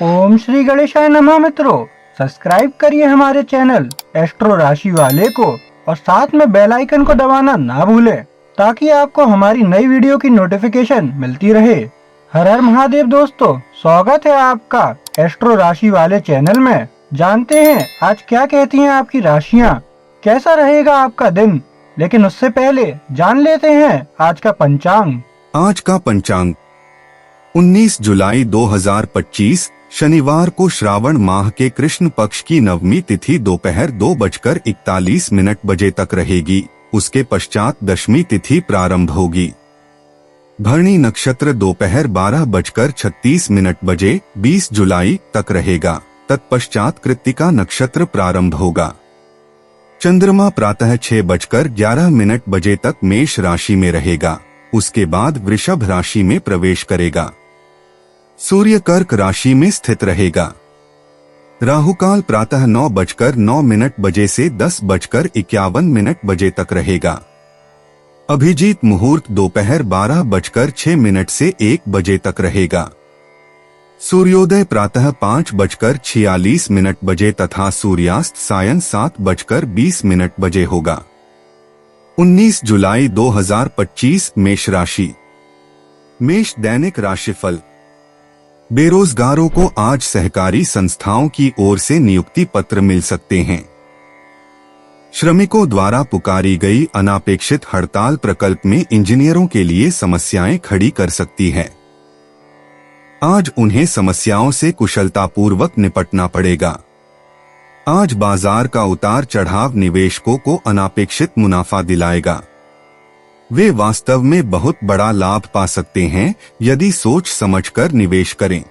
ओम श्री गणेशाय नमः। मित्रों, सब्सक्राइब करिए हमारे चैनल एस्ट्रो राशि वाले को और साथ में बेल आइकन को दबाना ना भूलें ताकि आपको हमारी नई वीडियो की नोटिफिकेशन मिलती रहे। हर हर महादेव दोस्तों, स्वागत है आपका एस्ट्रो राशि वाले चैनल में। जानते हैं आज क्या कहती हैं आपकी राशियां, कैसा रहेगा आपका दिन। लेकिन उससे पहले जान लेते हैं आज का पंचांग। आज का पंचांग 19 जुलाई 2025 शनिवार को श्रावण माह के कृष्ण पक्ष की नवमी तिथि दोपहर 2:41 बजे तक रहेगी। उसके पश्चात दशमी तिथि प्रारंभ होगी। भरणी नक्षत्र दोपहर 12:36 बजे 20 जुलाई तक रहेगा। तत्पश्चात कृत्तिका नक्षत्र प्रारंभ होगा। चंद्रमा प्रातः 6:11 बजे तक मेष राशि में रहेगा। उसके बाद वृषभ राशि में प्रवेश करेगा। सूर्य कर्क राशि में स्थित रहेगा। राहुकाल प्रातः 9:09 बजे से 10:51 बजे तक रहेगा। अभिजीत मुहूर्त दोपहर 12:06 से 1 बजे तक रहेगा। सूर्योदय प्रातः 5:46 बजे तथा सूर्यास्त सायं 7:20 बजे होगा। 19 जुलाई 2025 मेष राशि। मेष दैनिक राशिफल। बेरोजगारों को आज सहकारी संस्थाओं की ओर से नियुक्ति पत्र मिल सकते हैं। श्रमिकों द्वारा पुकारी गई अनापेक्षित हड़ताल प्रकल्प में इंजीनियरों के लिए समस्याएं खड़ी कर सकती है। आज उन्हें समस्याओं से कुशलतापूर्वक निपटना पड़ेगा। आज बाजार का उतार चढ़ाव निवेशकों को अनापेक्षित मुनाफा दिलाएगा। वे वास्तव में बहुत बड़ा लाभ पा सकते हैं यदि सोच समझकर निवेश करें।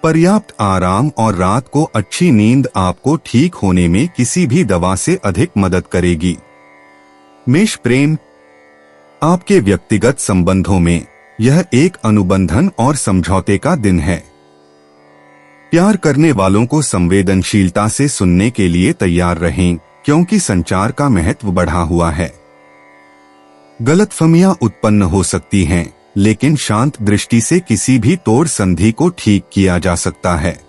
पर्याप्त आराम और रात को अच्छी नींद आपको ठीक होने में किसी भी दवा से अधिक मदद करेगी। मेष प्रेम। आपके व्यक्तिगत संबंधों में यह एक अनुबंधन और समझौते का दिन है। प्यार करने वालों को संवेदनशीलता से सुनने के लिए तैयार रहें, क्योंकि संचार का महत्व बढ़ा हुआ है। गलतफहमियां उत्पन्न हो सकती हैं, लेकिन शांत दृष्टि से किसी भी तोड़ संधि को ठीक किया जा सकता है।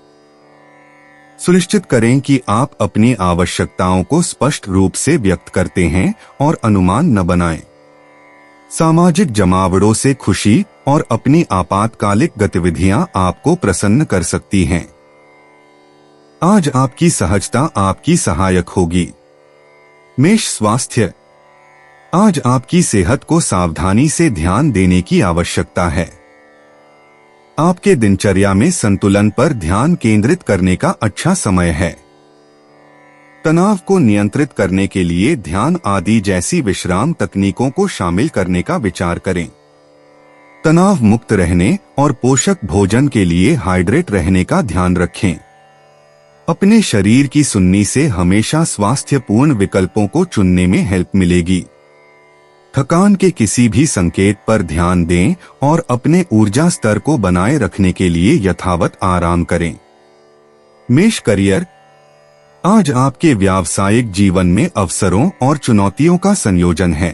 सुनिश्चित करें कि आप अपनी आवश्यकताओं को स्पष्ट रूप से व्यक्त करते हैं और अनुमान न बनाएं। सामाजिक जमावड़ों से खुशी और अपनी आपातकालिक गतिविधियां आपको प्रसन्न कर सकती हैं। आज आपकी सहजता आपकी सहायक होगी। मेष स्वास्थ्य। आज आपकी सेहत को सावधानी से ध्यान देने की आवश्यकता है। आपके दिनचर्या में संतुलन पर ध्यान केंद्रित करने का अच्छा समय है। तनाव को नियंत्रित करने के लिए ध्यान आदि जैसी विश्राम तकनीकों को शामिल करने का विचार करें। तनाव मुक्त रहने और पोषक भोजन के लिए हाइड्रेट रहने का ध्यान रखें। अपने शरीर की सुनने से हमेशा स्वास्थ्यपूर्ण विकल्पों को चुनने में हेल्प मिलेगी। थकान के किसी भी संकेत पर ध्यान दें और अपने ऊर्जा स्तर को बनाए रखने के लिए यथावत आराम करें। मेष करियर। आज आपके व्यावसायिक जीवन में अवसरों और चुनौतियों का संयोजन है।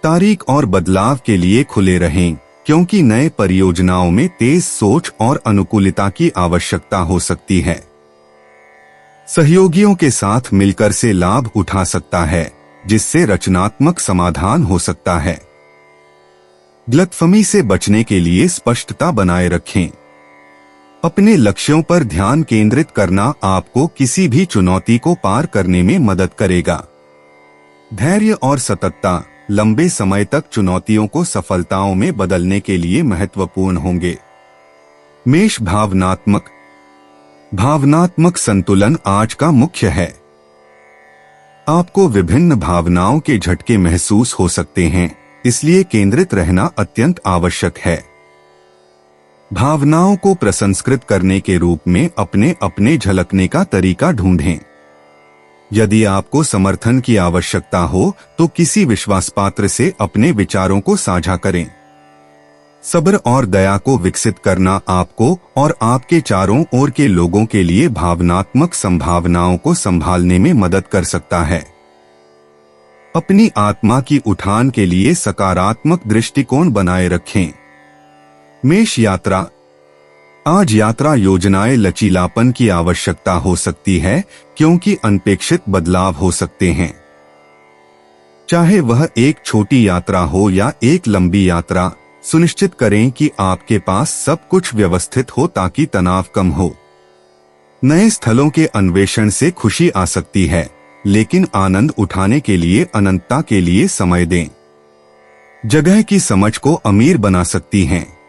तारीख और बदलाव के लिए खुले रहें, क्योंकि नए परियोजनाओं में तेज सोच और अनुकूलता की आवश्यकता हो सकती है। सहयोगियों के साथ मिलकर से लाभ उठा सकता है, जिससे रचनात्मक समाधान हो सकता है। गलतफहमी से बचने के लिए स्पष्टता बनाए रखें। अपने लक्ष्यों पर ध्यान केंद्रित करना आपको किसी भी चुनौती को पार करने में मदद करेगा। धैर्य और सतर्कता लंबे समय तक चुनौतियों को सफलताओं में बदलने के लिए महत्वपूर्ण होंगे। मेष भावनात्मक। भावनात्मक संतुलन आज का मुख्य है। आपको विभिन्न भावनाओं के झटके महसूस हो सकते हैं, इसलिए केंद्रित रहना अत्यंत आवश्यक है। भावनाओं को प्रसंस्कृत करने के रूप में अपने अपने झलकने का तरीका ढूंढें। यदि आपको समर्थन की आवश्यकता हो तो किसी विश्वासपात्र से अपने विचारों को साझा करें। सब्र और दया को विकसित करना आपको और आपके चारों ओर के लोगों के लिए भावनात्मक संभावनाओं को संभालने में मदद कर सकता है। अपनी आत्मा की उठान के लिए सकारात्मक दृष्टिकोण बनाए रखें। मेष यात्रा। आज यात्रा योजनाएं लचीलापन की आवश्यकता हो सकती है, क्योंकि अनपेक्षित बदलाव हो सकते हैं। चाहे वह एक छोटी यात्रा हो या एक लंबी यात्रा, सुनिश्चित करें कि आपके पास सब कुछ व्यवस्थित हो ताकि तनाव कम हो। नए स्थलों के अन्वेषण से खुशी आ सकती है, लेकिन आनंद उठाने के लिए अनंतता के लिए समय दें। जगह की समझ को अमीर बना सकती हैं।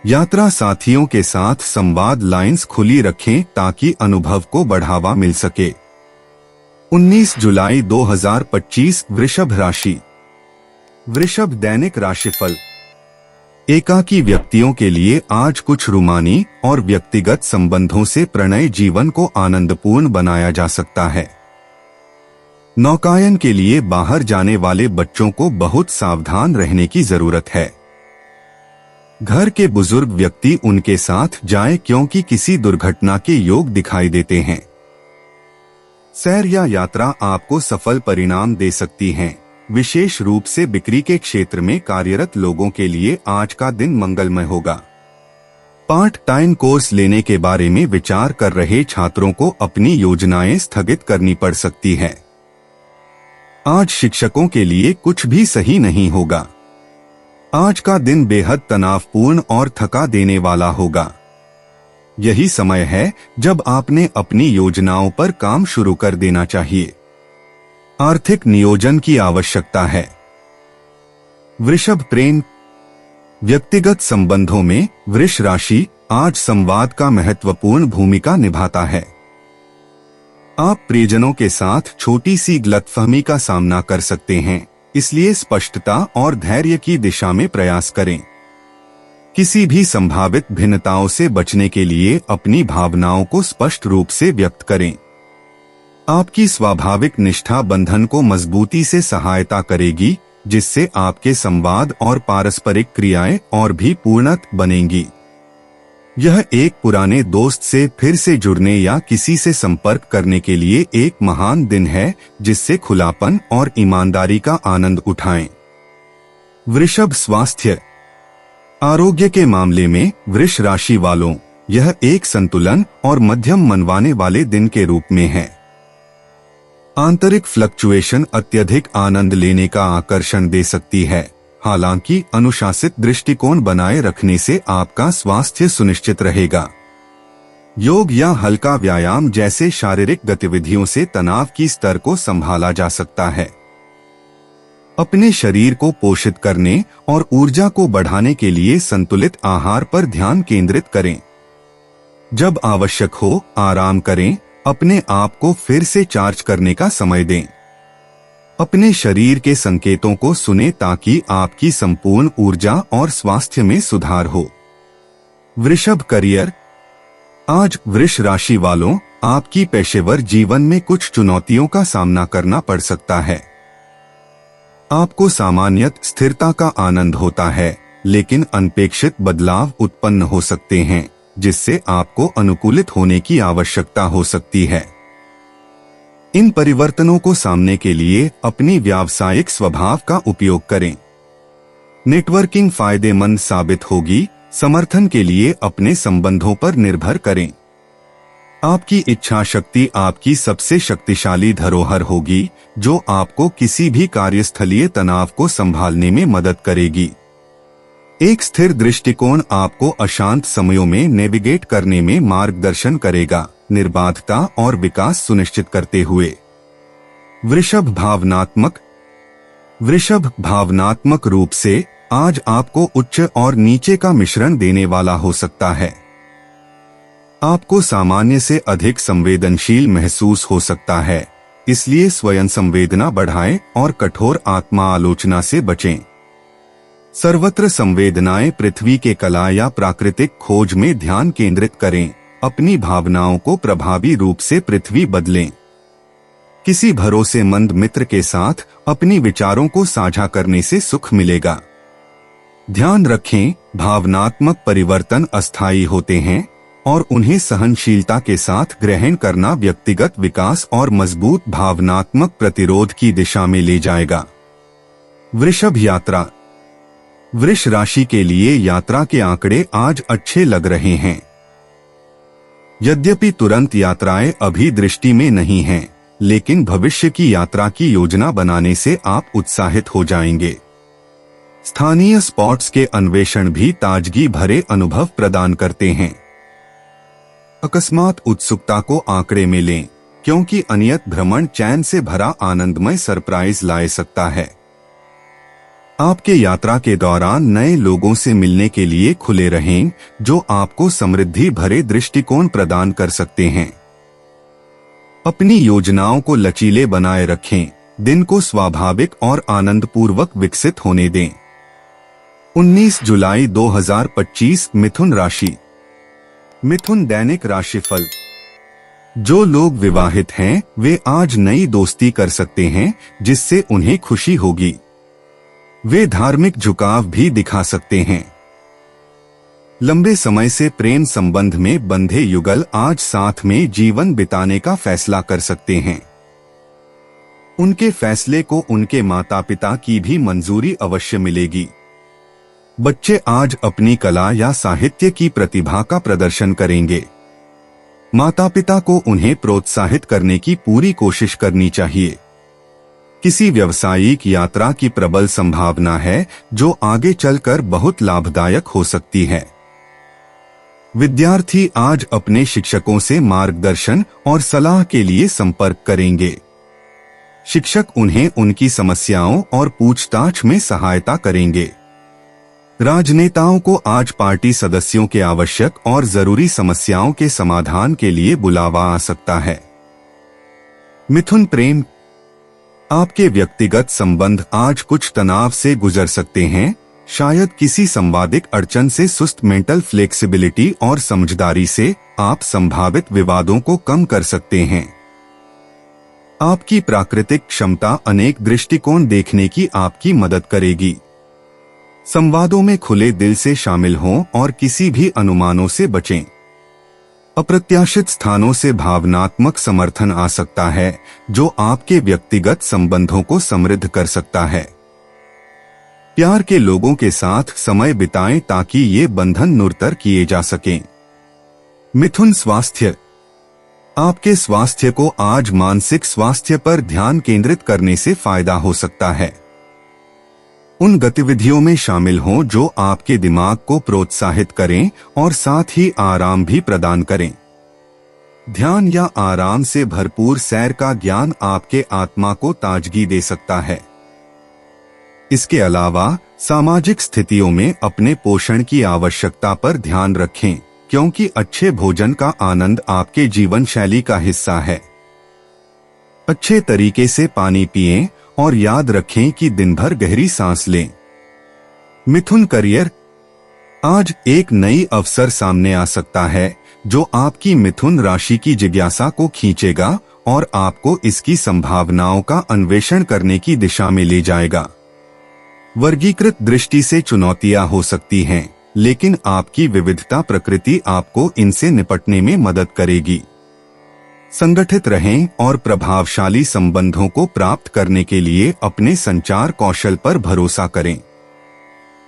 यात्रा साथियों के साथ संवाद लाइंस खुली रखें ताकि अनुभव को बढ़ावा मिल सके। 19 जुलाई 2025 वृषभ राशि। वृषभ दैनिक राशिफल। एकाकी व्यक्तियों के लिए आज कुछ रूमानी और व्यक्तिगत संबंधों से प्रणय जीवन को आनंदपूर्ण बनाया जा सकता है। नौकायन के लिए बाहर जाने वाले बच्चों को बहुत सावधान रहने की जरूरत है। घर के बुजुर्ग व्यक्ति उनके साथ जाएं क्योंकि किसी दुर्घटना के योग दिखाई देते हैं। सैर या यात्रा आपको सफल परिणाम दे सकती हैं। विशेष रूप से बिक्री के क्षेत्र में कार्यरत लोगों के लिए आज का दिन मंगलमय होगा। पार्ट टाइम कोर्स लेने के बारे में विचार कर रहे छात्रों को अपनी योजनाएं स्थगित करनी पड़ सकती है। आज शिक्षकों के लिए कुछ भी सही नहीं होगा। आज का दिन बेहद तनावपूर्ण और थका देने वाला होगा। यही समय है जब आपने अपनी योजनाओं पर काम शुरू कर देना चाहिए। आर्थिक नियोजन की आवश्यकता है। वृषभ प्रेम। व्यक्तिगत संबंधों में वृष राशि आज संवाद का महत्वपूर्ण भूमिका निभाता है। आप प्रियजनों के साथ छोटी सी गलतफहमी का सामना कर सकते हैं, इसलिए स्पष्टता और धैर्य की दिशा में प्रयास करें। किसी भी संभावित भिन्नताओं से बचने के लिए अपनी भावनाओं को स्पष्ट रूप से व्यक्त करें। आपकी स्वाभाविक निष्ठा बंधन को मजबूती से सहायता करेगी, जिससे आपके संवाद और पारस्परिक क्रियाएं और भी पूर्णत बनेंगी। यह एक पुराने दोस्त से फिर से जुड़ने या किसी से संपर्क करने के लिए एक महान दिन है, जिससे खुलापन और ईमानदारी का आनंद उठाएं। वृषभ स्वास्थ्य। आरोग्य के मामले में वृष राशि वालों, यह एक संतुलन और मध्यम मनवाने वाले दिन के रूप में है। आंतरिक फ्लक्चुएशन अत्यधिक आनंद लेने का आकर्षण दे सकती है। हालांकि अनुशासित दृष्टिकोण बनाए रखने से आपका स्वास्थ्य सुनिश्चित रहेगा। योग या हल्का व्यायाम जैसे शारीरिक गतिविधियों से तनाव की स्तर को संभाला जा सकता है। अपने शरीर को पोषित करने और ऊर्जा को बढ़ाने के लिए संतुलित आहार पर ध्यान केंद्रित करें। जब आवश्यक हो आराम करें, अपने आप को फिर से चार्ज करने का समय दें। अपने शरीर के संकेतों को सुनें ताकि आपकी संपूर्ण ऊर्जा और स्वास्थ्य में सुधार हो। वृषभ करियर। आज वृष राशि वालों, आपकी पेशेवर जीवन में कुछ चुनौतियों का सामना करना पड़ सकता है। आपको सामान्यत स्थिरता का आनंद होता है, लेकिन अनपेक्षित बदलाव उत्पन्न हो सकते हैं, जिससे आपको अनुकूलित होने की आवश्यकता हो सकती है। इन परिवर्तनों को सामने के लिए अपनी व्यावसायिक स्वभाव का उपयोग करें। नेटवर्किंग फायदेमंद साबित होगी। समर्थन के लिए अपने संबंधों पर निर्भर करें। आपकी इच्छा शक्ति आपकी सबसे शक्तिशाली धरोहर होगी, जो आपको किसी भी कार्यस्थलीय तनाव को संभालने में मदद करेगी। एक स्थिर दृष्टिकोण आपको अशांत समयों में नेविगेट करने में मार्गदर्शन करेगा, निर्बाधता और विकास सुनिश्चित करते हुए। वृषभ भावनात्मक। वृषभ भावनात्मक रूप से आज आपको उच्च और नीचे का मिश्रण देने वाला हो सकता है। आपको सामान्य से अधिक संवेदनशील महसूस हो सकता है, इसलिए स्वयं संवेदना बढ़ाएं और कठोर आत्मा आलोचना से बचें। सर्वत्र संवेदनाएं पृथ्वी के कला या प्राकृतिक खोज में ध्यान केंद्रित करें। अपनी भावनाओं को प्रभावी रूप से पृथ्वी बदलें। किसी भरोसेमंद मित्र के साथ अपनी विचारों को साझा करने से सुख मिलेगा। ध्यान रखें, भावनात्मक परिवर्तन अस्थायी होते हैं और उन्हें सहनशीलता के साथ ग्रहण करना व्यक्तिगत विकास और मजबूत भावनात्मक प्रतिरोध की दिशा में ले जाएगा। वृषभ यात्रा। वृष राशि के लिए यात्रा के आंकड़े आज अच्छे लग रहे हैं। यद्यपि तुरंत यात्राएं अभी दृष्टि में नहीं हैं, लेकिन भविष्य की यात्रा की योजना बनाने से आप उत्साहित हो जाएंगे। स्थानीय स्पॉट्स के अन्वेषण भी ताजगी भरे अनुभव प्रदान करते हैं। अकस्मात उत्सुकता को आंकड़े में लें, क्योंकि अनियत भ्रमण चैन से भरा आनंदमय सरप्राइज ला सकता है। आपके यात्रा के दौरान नए लोगों से मिलने के लिए खुले रहें, जो आपको समृद्धि भरे दृष्टिकोण प्रदान कर सकते हैं। अपनी योजनाओं को लचीले बनाए रखें, दिन को स्वाभाविक और आनंदपूर्वक विकसित होने दें। 19 जुलाई 2025 मिथुन राशि। मिथुन दैनिक राशिफल। जो लोग विवाहित हैं वे आज नई दोस्ती कर सकते हैं, जिससे उन्हें खुशी होगी। वे धार्मिक झुकाव भी दिखा सकते हैं। लंबे समय से प्रेम संबंध में बंधे युगल आज साथ में जीवन बिताने का फैसला कर सकते हैं। उनके फैसले को उनके माता पिता की भी मंजूरी अवश्य मिलेगी। बच्चे आज अपनी कला या साहित्य की प्रतिभा का प्रदर्शन करेंगे। माता पिता को उन्हें प्रोत्साहित करने की पूरी कोशिश करनी चाहिए। किसी व्यावसायिक यात्रा की प्रबल संभावना है, जो आगे चलकर बहुत लाभदायक हो सकती है। विद्यार्थी आज अपने शिक्षकों से मार्गदर्शन और सलाह के लिए संपर्क करेंगे। शिक्षक उन्हें उनकी समस्याओं और पूछताछ में सहायता करेंगे। राजनेताओं को आज पार्टी सदस्यों के आवश्यक और जरूरी समस्याओं के समाधान के लिए बुलावा आ सकता है। मिथुन प्रेम। आपके व्यक्तिगत संबंध आज कुछ तनाव से गुजर सकते हैं। शायद किसी संवादिक अड़चन से सुस्त मेंटल फ्लेक्सिबिलिटी और समझदारी से आप संभावित विवादों को कम कर सकते हैं। आपकी प्राकृतिक क्षमता अनेक दृष्टिकोण देखने की आपकी मदद करेगी। संवादों में खुले दिल से शामिल हों और किसी भी अनुमानों से बचें। अप्रत्याशित स्थानों से भावनात्मक समर्थन आ सकता है, जो आपके व्यक्तिगत संबंधों को समृद्ध कर सकता है। प्यार के लोगों के साथ समय बिताएं ताकि ये बंधन नुरतर किए जा सकें। मिथुन स्वास्थ्य। आपके स्वास्थ्य को आज मानसिक स्वास्थ्य पर ध्यान केंद्रित करने से फायदा हो सकता है। उन गतिविधियों में शामिल हों जो आपके दिमाग को प्रोत्साहित करें और साथ ही आराम भी प्रदान करें। ध्यान या आराम से भरपूर सैर का ज्ञान आपके आत्मा को ताजगी दे सकता है। इसके अलावा सामाजिक स्थितियों में अपने पोषण की आवश्यकता पर ध्यान रखें, क्योंकि अच्छे भोजन का आनंद आपके जीवन शैली का हिस्सा है। अच्छे तरीके से पानी पिएं और याद रखें कि दिन भर गहरी सांस लें। मिथुन करियर। आज एक नई अवसर सामने आ सकता है, जो आपकी मिथुन राशि की जिज्ञासा को खींचेगा और आपको इसकी संभावनाओं का अन्वेषण करने की दिशा में ले जाएगा। वर्गीकृत दृष्टि से चुनौतियां हो सकती हैं, लेकिन आपकी विविधता प्रकृति आपको इनसे निपटने में मदद करेगी। संगठित रहें और प्रभावशाली संबंधों को प्राप्त करने के लिए अपने संचार कौशल पर भरोसा करें।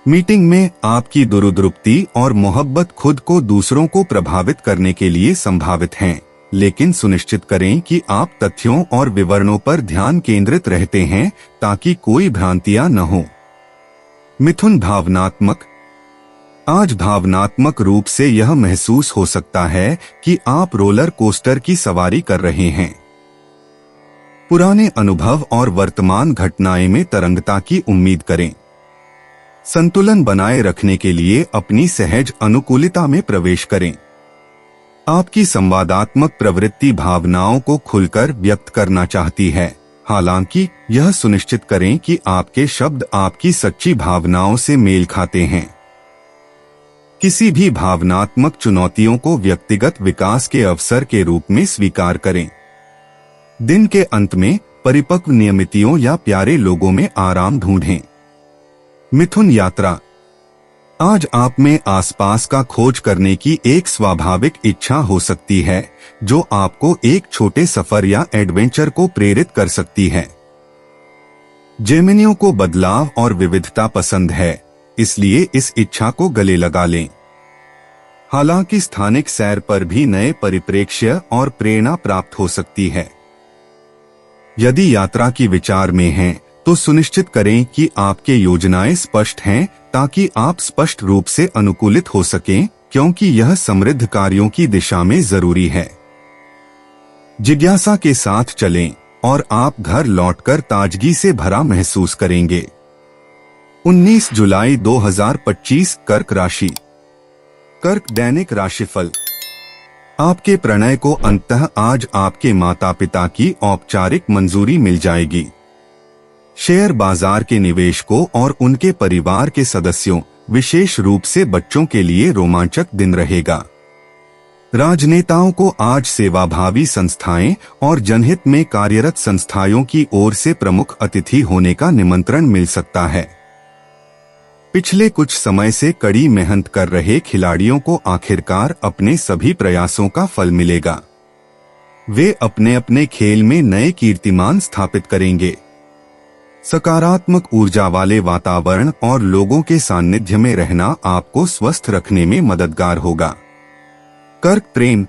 मीटिंग में आपकी दुरुद्रुप्ति और मोहब्बत खुद को दूसरों को प्रभावित करने के लिए संभावित हैं, लेकिन सुनिश्चित करें कि आप तथ्यों और विवरणों पर ध्यान केंद्रित रहते हैं ताकि कोई भ्रांतियां न हो। मिथुन भावनात्मक। आज भावनात्मक रूप से यह महसूस हो सकता है कि आप रोलर कोस्टर की सवारी कर रहे हैं। पुराने अनुभव और वर्तमान घटनाएं में तरंगता की उम्मीद करें। संतुलन बनाए रखने के लिए अपनी सहज अनुकूलता में प्रवेश करें। आपकी संवादात्मक प्रवृत्ति भावनाओं को खुलकर व्यक्त करना चाहती है, हालांकि यह सुनिश्चित करें कि आपके शब्द आपकी सच्ची भावनाओं से मेल खाते हैं। किसी भी भावनात्मक चुनौतियों को व्यक्तिगत विकास के अवसर के रूप में स्वीकार करें। दिन के अंत में परिपक्व नियमितियों या प्यारे लोगों में आराम ढूंढें। मिथुन यात्रा। आज आप में आसपास का खोज करने की एक स्वाभाविक इच्छा हो सकती है, जो आपको एक छोटे सफर या एडवेंचर को प्रेरित कर सकती है। जेमिनियों को बदलाव और विविधता पसंद है, इसलिए इस इच्छा को गले लगा लें। हालांकि स्थानिक सैर पर भी नए परिप्रेक्ष्य और प्रेरणा प्राप्त हो सकती है। यदि यात्रा की विचार में हैं, तो सुनिश्चित करें कि आपके योजनाएं स्पष्ट हैं ताकि आप स्पष्ट रूप से अनुकूलित हो सकें, क्योंकि यह समृद्ध कार्यों की दिशा में जरूरी है। जिज्ञासा के साथ चलें और आप घर लौटकर ताजगी से भरा महसूस करेंगे। 19 जुलाई 2025 कर्क राशि। कर्क दैनिक राशिफल। आपके प्रणय को अंततः आज आपके माता पिता की औपचारिक मंजूरी मिल जाएगी। शेयर बाजार के निवेशकों और उनके परिवार के सदस्यों, विशेष रूप से बच्चों के लिए रोमांचक दिन रहेगा। राजनेताओं को आज सेवाभावी संस्थाएं और जनहित में कार्यरत संस्थाओं की ओर से प्रमुख अतिथि होने का निमंत्रण मिल सकता है। पिछले कुछ समय से कड़ी मेहनत कर रहे खिलाड़ियों को आखिरकार अपने सभी प्रयासों का फल मिलेगा। वे अपने अपने खेल में नए कीर्तिमान स्थापित करेंगे। सकारात्मक ऊर्जा वाले वातावरण और लोगों के सानिध्य में रहना आपको स्वस्थ रखने में मददगार होगा। कर्क प्रेम।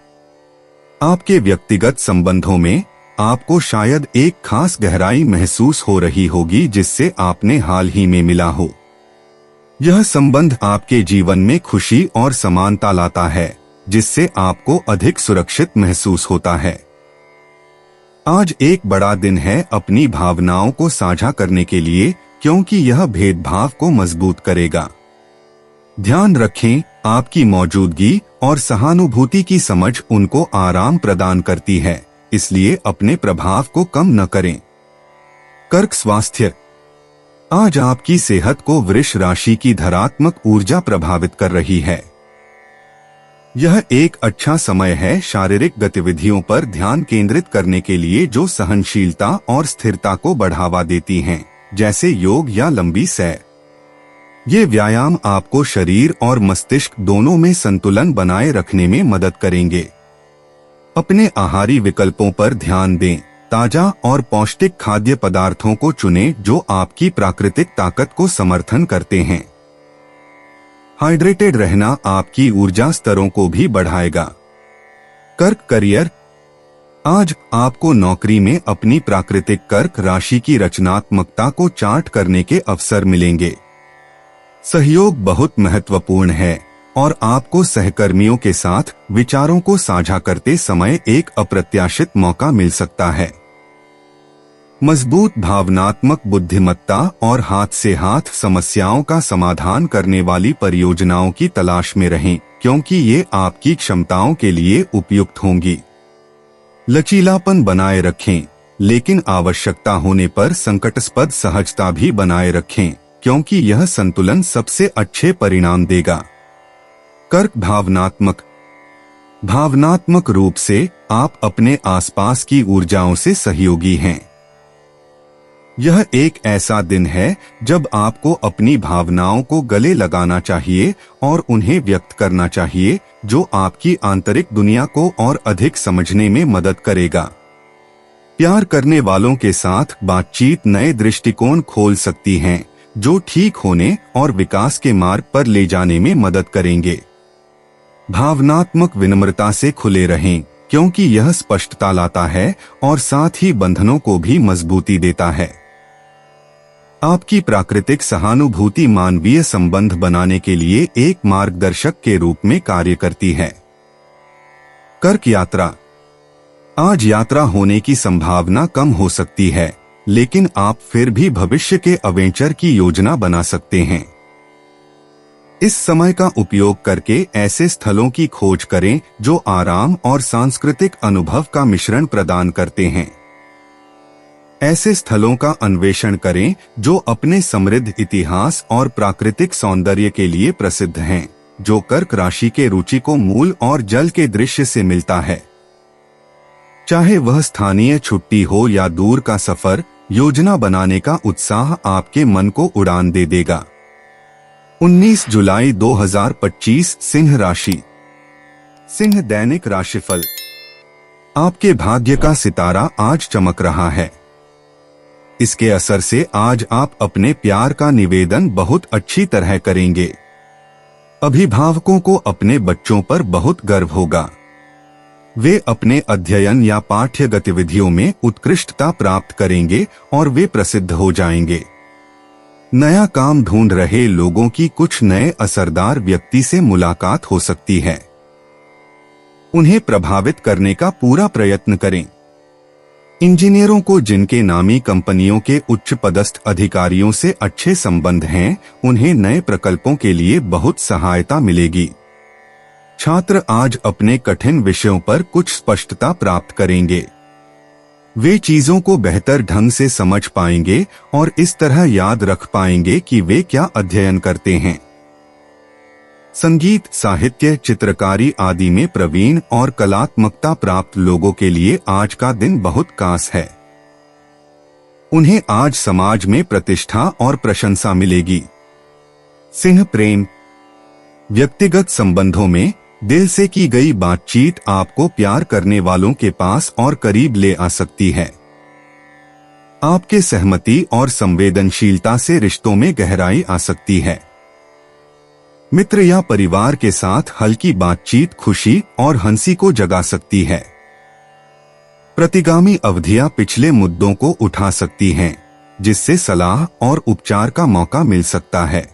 आपके व्यक्तिगत संबंधों में आपको शायद एक खास गहराई महसूस हो रही होगी जिससे आपने हाल ही में मिला हो। यह संबंध आपके जीवन में खुशी और समानता लाता है, जिससे आपको अधिक सुरक्षित महसूस होता है। आज एक बड़ा दिन है अपनी भावनाओं को साझा करने के लिए, क्योंकि यह भेदभाव को मजबूत करेगा। ध्यान रखें, आपकी मौजूदगी और सहानुभूति की समझ उनको आराम प्रदान करती है, इसलिए अपने प्रभाव को कम न करें। कर्क स्वास्थ्य। आज आपकी सेहत को वृष राशि की धनात्मक ऊर्जा प्रभावित कर रही है। यह एक अच्छा समय है शारीरिक गतिविधियों पर ध्यान केंद्रित करने के लिए जो सहनशीलता और स्थिरता को बढ़ावा देती हैं, जैसे योग या लंबी सैर। ये व्यायाम आपको शरीर और मस्तिष्क दोनों में संतुलन बनाए रखने में मदद करेंगे। अपने आहारी विकल्पों पर ध्यान दें, ताजा और पौष्टिक खाद्य पदार्थों को चुनें जो आपकी प्राकृतिक ताकत को समर्थन करते हैं। हाइड्रेटेड रहना आपकी ऊर्जा स्तरों को भी बढ़ाएगा। कर्क करियर। आज आपको नौकरी में अपनी प्राकृतिक कर्क राशि की रचनात्मकता को चार्ट करने के अवसर मिलेंगे। सहयोग बहुत महत्वपूर्ण है और आपको सहकर्मियों के साथ विचारों को साझा करते समय एक अप्रत्याशित मौका मिल सकता है। मजबूत भावनात्मक बुद्धिमत्ता और हाथ से हाथ समस्याओं का समाधान करने वाली परियोजनाओं की तलाश में रहें, क्योंकि ये आपकी क्षमताओं के लिए उपयुक्त होंगी। लचीलापन बनाए रखें, लेकिन आवश्यकता होने पर संकटास्पद सहजता भी बनाए रखें, क्योंकि यह संतुलन सबसे अच्छे परिणाम देगा। कर्क भावनात्मक रूप से आप अपने आसपास की ऊर्जाओं से सहयोगी हैं। यह एक ऐसा दिन है जब आपको अपनी भावनाओं को गले लगाना चाहिए और उन्हें व्यक्त करना चाहिए, जो आपकी आंतरिक दुनिया को और अधिक समझने में मदद करेगा। प्यार करने वालों के साथ बातचीत नए दृष्टिकोण खोल सकती हैं, जो ठीक होने और विकास के मार्ग पर ले जाने में मदद करेंगे। भावनात्मक विनम्रता से खुले रहें, क्योंकि यह स्पष्टता लाता है और साथ ही बंधनों को भी मजबूती देता है। आपकी प्राकृतिक सहानुभूति मानवीय संबंध बनाने के लिए एक मार्गदर्शक के रूप में कार्य करती है। कर्क यात्रा। आज यात्रा होने की संभावना कम हो सकती है, लेकिन आप फिर भी भविष्य के एडवेंचर की योजना बना सकते हैं। इस समय का उपयोग करके ऐसे स्थलों की खोज करें जो आराम और सांस्कृतिक अनुभव का मिश्रण प्रदान करते हैं। ऐसे स्थलों का अन्वेषण करें जो अपने समृद्ध इतिहास और प्राकृतिक सौंदर्य के लिए प्रसिद्ध हैं, जो कर्क राशि के रुचि को मूल और जल के दृश्य से मिलता है। चाहे वह स्थानीय छुट्टी हो या दूर का सफर, योजना बनाने का उत्साह आपके मन को उड़ान दे देगा। 19 जुलाई 2025 सिंह राशि। सिंह दैनिक राशिफल। आपके भाग्य का सितारा आज चमक रहा है। इसके असर से आज आप अपने प्यार का निवेदन बहुत अच्छी तरह करेंगे। अभिभावकों को अपने बच्चों पर बहुत गर्व होगा। वे अपने अध्ययन या पाठ्य गतिविधियों में उत्कृष्टता प्राप्त करेंगे और वे प्रसिद्ध हो जाएंगे। नया काम ढूंढ रहे लोगों की कुछ नए असरदार व्यक्ति से मुलाकात हो सकती है। उन्हें प्रभावित करने का पूरा प्रयत्न करें। इंजीनियरों को जिनके नामी कंपनियों के उच्च पदस्थ अधिकारियों से अच्छे संबंध हैं, उन्हें नए प्रकल्पों के लिए बहुत सहायता मिलेगी। छात्र आज अपने कठिन विषयों पर कुछ स्पष्टता प्राप्त करेंगे। वे चीजों को बेहतर ढंग से समझ पाएंगे और इस तरह याद रख पाएंगे कि वे क्या अध्ययन करते हैं। संगीत, साहित्य, चित्रकारी आदि में प्रवीण और कलात्मकता प्राप्त लोगों के लिए आज का दिन बहुत खास है। उन्हें आज समाज में प्रतिष्ठा और प्रशंसा मिलेगी। सिंह, प्रेम, व्यक्तिगत संबंधों में दिल से की गई बातचीत आपको प्यार करने वालों के पास और करीब ले आ सकती है। आपके सहमति और संवेदनशीलता से रिश्तों में गहराई आ सकती है। मित्र या परिवार के साथ हल्की बातचीत खुशी और हंसी को जगा सकती है। प्रतिगामी अवधियां पिछले मुद्दों को उठा सकती हैं, जिससे सलाह और उपचार का मौका मिल सकता है।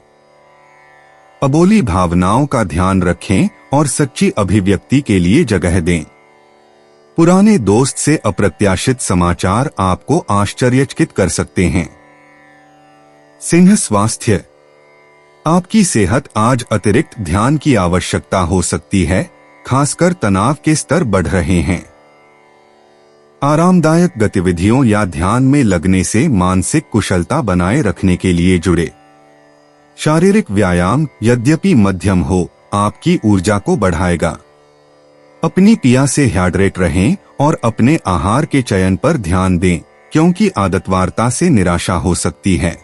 अबोली भावनाओं का ध्यान रखें और सच्ची अभिव्यक्ति के लिए जगह दें। पुराने दोस्त से अप्रत्याशित समाचार आपको आश्चर्यचकित कर सकते हैं। सिंह, स्वास्थ्य, आपकी सेहत आज अतिरिक्त ध्यान की आवश्यकता हो सकती है, खासकर तनाव के स्तर बढ़ रहे हैं। आरामदायक गतिविधियों या ध्यान में लगने से मानसिक कुशलता बनाए रखने के लिए जुड़े। शारीरिक व्यायाम यद्यपि मध्यम हो, आपकी ऊर्जा को बढ़ाएगा। अपनी पिया से हाइड्रेट रहें और अपने आहार के चयन पर ध्यान दें, क्योंकि आदतवारता से निराशा हो सकती है।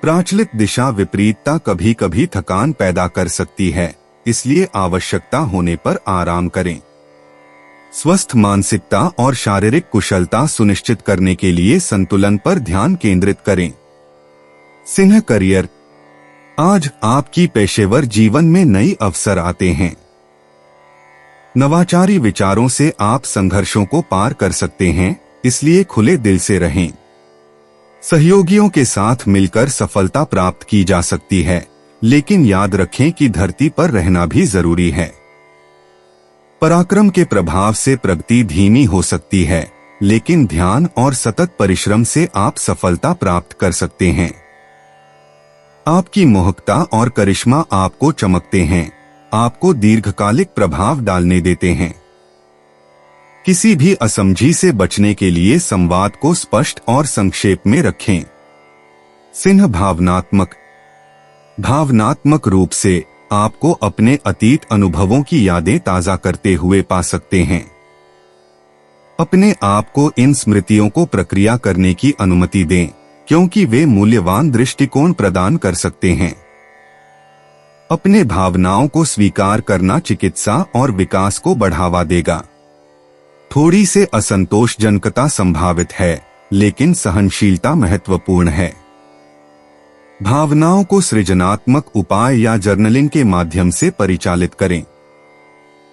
प्रचलित दिशा विपरीतता कभी कभी थकान पैदा कर सकती है, इसलिए आवश्यकता होने पर आराम करें। स्वस्थ मानसिकता और शारीरिक कुशलता सुनिश्चित करने के लिए संतुलन पर ध्यान केंद्रित करें। सिंह, करियर, आज आपकी पेशेवर जीवन में नई अवसर आते हैं। नवाचारी विचारों से आप संघर्षों को पार कर सकते हैं, इसलिए खुले दिल से रहें। सहयोगियों के साथ मिलकर सफलता प्राप्त की जा सकती है, लेकिन याद रखें कि धरती पर रहना भी जरूरी है। पराक्रम के प्रभाव से प्रगति धीमी हो सकती है, लेकिन ध्यान और सतत परिश्रम से आप सफलता प्राप्त कर सकते हैं। आपकी मोहकता और करिश्मा आपको चमकते हैं, आपको दीर्घकालिक प्रभाव डालने देते हैं। किसी भी असमझी से बचने के लिए संवाद को स्पष्ट और संक्षेप में रखें। सिंह, भावनात्मक रूप से आपको अपने अतीत अनुभवों की यादें ताजा करते हुए पा सकते हैं। अपने आप को इन स्मृतियों को प्रक्रिया करने की अनुमति दें, क्योंकि वे मूल्यवान दृष्टिकोण प्रदान कर सकते हैं। अपने भावनाओं को स्वीकार करना चिकित्सा और विकास को बढ़ावा देगा। थोड़ी से असंतोषजनकता संभावित है, लेकिन सहनशीलता महत्वपूर्ण है। भावनाओं को सृजनात्मक उपाय या जर्नलिंग के माध्यम से परिचालित करें।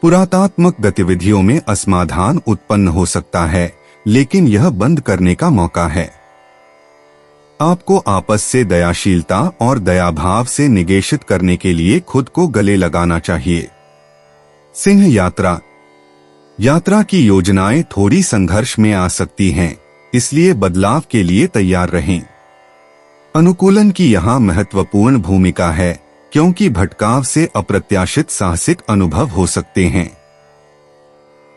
पुरातात्मक गतिविधियों में असमाधान उत्पन्न हो सकता है, लेकिन यह बंद करने का मौका है। आपको आपस से दयाशीलता और दयाभाव से निगेशित करने के लिए खुद को गले लगाना चाहिए। सिंह, यात्रा की योजनाएं थोड़ी संघर्ष में आ सकती हैं, इसलिए बदलाव के लिए तैयार रहें। अनुकूलन की यहाँ महत्वपूर्ण भूमिका है, क्योंकि भटकाव से अप्रत्याशित साहसिक अनुभव हो सकते हैं।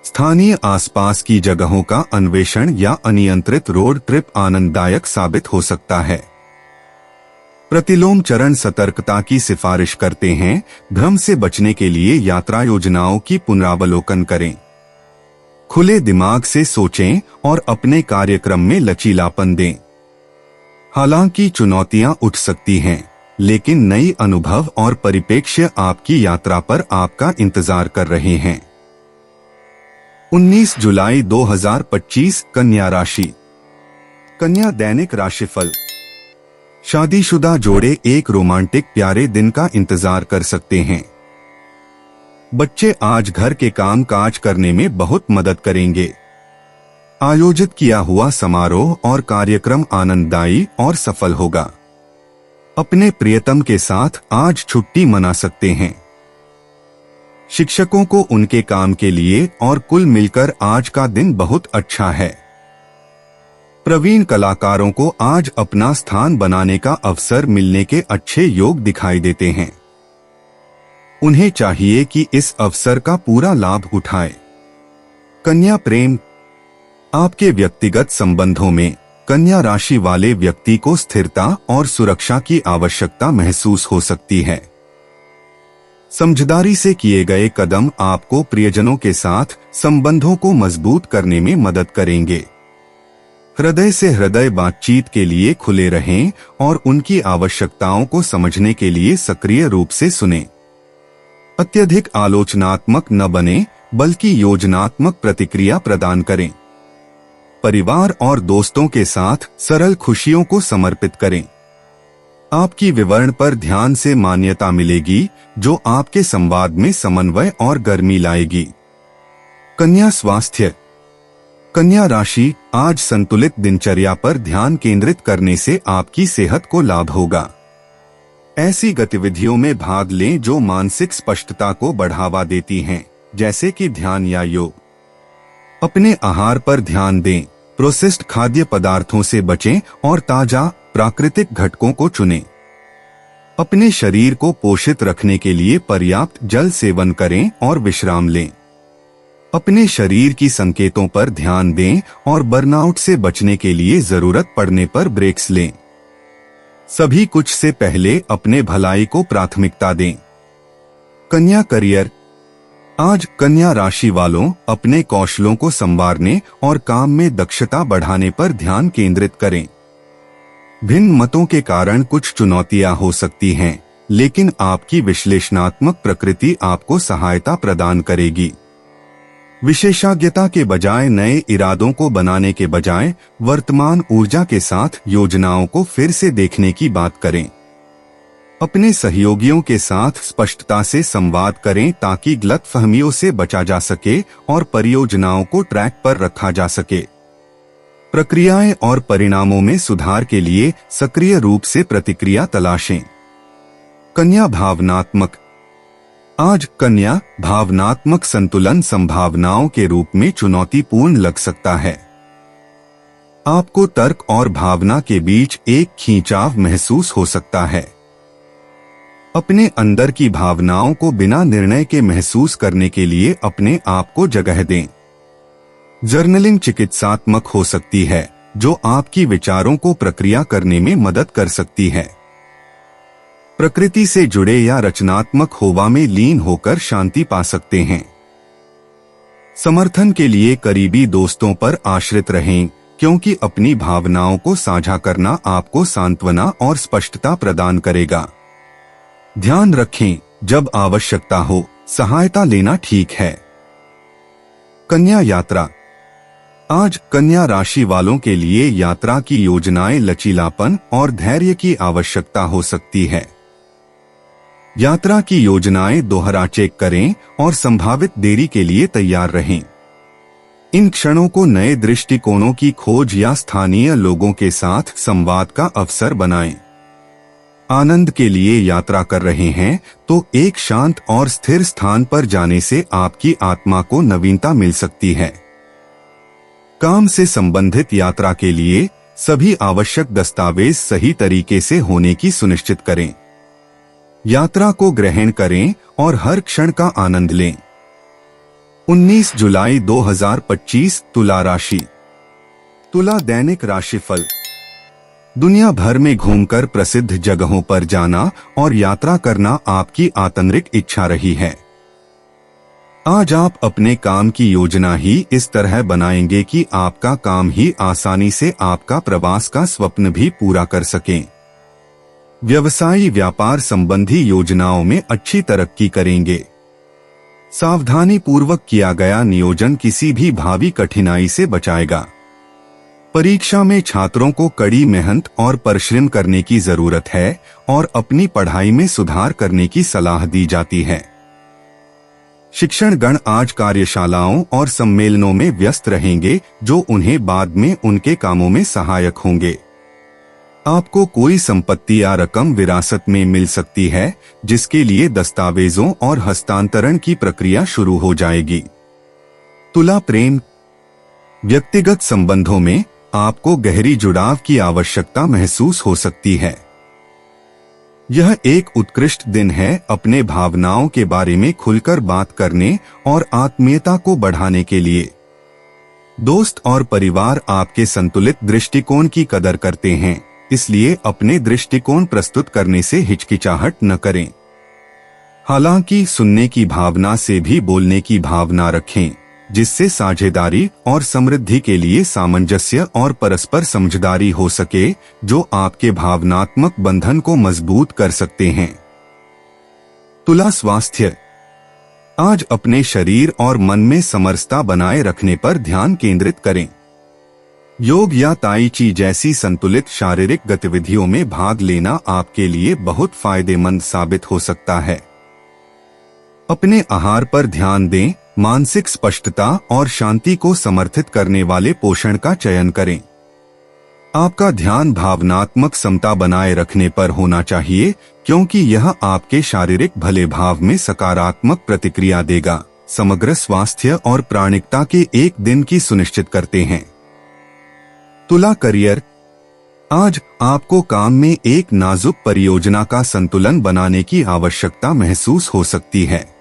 स्थानीय आसपास की जगहों का अन्वेषण या अनियंत्रित रोड ट्रिप आनंददायक साबित हो सकता है। प्रतिलोम चरण सतर्कता की सिफारिश करते हैं। भ्रम से बचने के लिए यात्रा योजनाओं की पुनरावलोकन करें। खुले दिमाग से सोचें और अपने कार्यक्रम में लचीलापन दें। हालांकि चुनौतियां उठ सकती हैं, लेकिन नई अनुभव और परिप्रेक्ष्य आपकी यात्रा पर आपका इंतजार कर रहे हैं। 19 जुलाई 2025 कन्या राशि। कन्या दैनिक राशिफल। शादीशुदा जोड़े एक रोमांटिक प्यारे दिन का इंतजार कर सकते हैं। बच्चे आज घर के काम काज करने में बहुत मदद करेंगे। आयोजित किया हुआ समारोह और कार्यक्रम आनंददायी और सफल होगा। अपने प्रियतम के साथ आज छुट्टी मना सकते हैं। शिक्षकों को उनके काम के लिए और कुल मिलकर आज का दिन बहुत अच्छा है। प्रवीण कलाकारों को आज अपना स्थान बनाने का अवसर मिलने के अच्छे योग दिखाई देते हैं। उन्हें चाहिए कि इस अवसर का पूरा लाभ उठाएं। कन्या प्रेम। आपके व्यक्तिगत संबंधों में कन्या राशि वाले व्यक्ति को स्थिरता और सुरक्षा की आवश्यकता महसूस हो सकती है। समझदारी से किए गए कदम आपको प्रियजनों के साथ संबंधों को मजबूत करने में मदद करेंगे। हृदय से हृदय बातचीत के लिए खुले रहें और उनकी आवश्यकताओं को समझने के लिए सक्रिय रूप से सुनें। अत्यधिक आलोचनात्मक न बने, बल्कि योजनात्मक प्रतिक्रिया प्रदान करें। परिवार और दोस्तों के साथ सरल खुशियों को समर्पित करें। आपकी विवरण पर ध्यान से मान्यता मिलेगी, जो आपके संवाद में समन्वय और गर्मी लाएगी। कन्या स्वास्थ्य। कन्या राशि आज संतुलित दिनचर्या पर ध्यान केंद्रित करने से आपकी सेहत को लाभ होगा। ऐसी गतिविधियों में भाग लें जो मानसिक स्पष्टता को बढ़ावा देती हैं, जैसे कि ध्यान या योग। अपने आहार पर ध्यान दें। प्रोसेस्ड खाद्य पदार्थों से बचें और ताजा प्राकृतिक घटकों को चुनें। अपने शरीर को पोषित रखने के लिए पर्याप्त जल सेवन करें और विश्राम लें। अपने शरीर की संकेतों पर ध्यान दें और बर्नआउट से बचने के लिए जरूरत पड़ने पर ब्रेक्स लें। सभी कुछ से पहले अपने भलाई को प्राथमिकता दें। कन्या करियर। आज कन्या राशि वालों अपने कौशलों को संवारने और काम में दक्षता बढ़ाने पर ध्यान केंद्रित करें। भिन्न मतों के कारण कुछ चुनौतियां हो सकती हैं, लेकिन आपकी विश्लेषणात्मक प्रकृति आपको सहायता प्रदान करेगी। विशेषज्ञता के बजाय नए इरादों को बनाने के बजाय वर्तमान ऊर्जा के साथ योजनाओं को फिर से देखने की बात करें। अपने सहयोगियों के साथ स्पष्टता से संवाद करें ताकि गलतफहमियों से बचा जा सके और परियोजनाओं को ट्रैक पर रखा जा सके। प्रक्रियाएं और परिणामों में सुधार के लिए सक्रिय रूप से प्रतिक्रिया तलाशें। कन्या भावनात्मक। आज कन्या भावनात्मक संतुलन संभावनाओं के रूप में चुनौतीपूर्ण लग सकता है। आपको तर्क और भावना के बीच एक खींचाव महसूस हो सकता है। अपने अंदर की भावनाओं को बिना निर्णय के महसूस करने के लिए अपने आप को जगह दें। जर्नलिंग चिकित्सात्मक हो सकती है, जो आपकी विचारों को प्रक्रिया करने में मदद कर सकती है। प्रकृति से जुड़े या रचनात्मक होवा में लीन होकर शांति पा सकते हैं। समर्थन के लिए करीबी दोस्तों पर आश्रित रहें, क्योंकि अपनी भावनाओं को साझा करना आपको सांत्वना और स्पष्टता प्रदान करेगा। ध्यान रखें, जब आवश्यकता हो सहायता लेना ठीक है। कन्या यात्रा। आज कन्या राशि वालों के लिए यात्रा की योजनाएं लचीलापन और धैर्य की आवश्यकता हो सकती है। यात्रा की योजनाएं दोहरा चेक करें और संभावित देरी के लिए तैयार रहें। इन क्षणों को नए दृष्टिकोणों की खोज या स्थानीय लोगों के साथ संवाद का अवसर बनाएं। आनंद के लिए यात्रा कर रहे हैं तो एक शांत और स्थिर स्थान पर जाने से आपकी आत्मा को नवीनता मिल सकती है। काम से संबंधित यात्रा के लिए सभी आवश्यक दस्तावेज सही तरीके से होने की सुनिश्चित करें। यात्रा को ग्रहण करें और हर क्षण का आनंद लें। 19 जुलाई 2025 तुला राशि। तुला दैनिक राशिफल। दुनिया भर में घूमकर प्रसिद्ध जगहों पर जाना और यात्रा करना आपकी आंतरिक इच्छा रही है। आज आप अपने काम की योजना ही इस तरह बनाएंगे कि आपका काम ही आसानी से आपका प्रवास का स्वप्न भी पूरा कर सकें। व्यवसायी व्यापार संबंधी योजनाओं में अच्छी तरक्की करेंगे। सावधानी पूर्वक किया गया नियोजन किसी भी भावी कठिनाई से बचाएगा। परीक्षा में छात्रों को कड़ी मेहनत और परिश्रम करने की जरूरत है और अपनी पढ़ाई में सुधार करने की सलाह दी जाती है। शिक्षणगण आज कार्यशालाओं और सम्मेलनों में व्यस्त रहेंगे जो उन्हें बाद में उनके कामों में सहायक होंगे। आपको कोई संपत्ति या रकम विरासत में मिल सकती है, जिसके लिए दस्तावेजों और हस्तांतरण की प्रक्रिया शुरू हो जाएगी। तुला प्रेम, व्यक्तिगत संबंधों में आपको गहरी जुड़ाव की आवश्यकता महसूस हो सकती है। यह एक उत्कृष्ट दिन है अपने भावनाओं के बारे में खुलकर बात करने और आत्मीयता को बढ़ाने के लिए। दोस्त और परिवार आपके संतुलित दृष्टिकोण की कदर करते हैं, इसलिए अपने दृष्टिकोण प्रस्तुत करने से हिचकिचाहट न करें। हालांकि सुनने की भावना से भी बोलने की भावना रखें, जिससे साझेदारी और समृद्धि के लिए सामंजस्य और परस्पर समझदारी हो सके, जो आपके भावनात्मक बंधन को मजबूत कर सकते हैं। तुला स्वास्थ्य, आज अपने शरीर और मन में समरसता बनाए रखने पर ध्यान केंद्रित करें। योग या ताई ची जैसी संतुलित शारीरिक गतिविधियों में भाग लेना आपके लिए बहुत फायदेमंद साबित हो सकता है। अपने आहार पर ध्यान दें, मानसिक स्पष्टता और शांति को समर्थित करने वाले पोषण का चयन करें। आपका ध्यान भावनात्मक समता बनाए रखने पर होना चाहिए, क्योंकि यह आपके शारीरिक भले भाव में सकारात्मक प्रतिक्रिया देगा। समग्र स्वास्थ्य और प्राणिकता के एक दिन की सुनिश्चित करते हैं। तुला करियर, आज आपको काम में एक नाजुक परियोजना का संतुलन बनाने की आवश्यकता महसूस हो सकती है।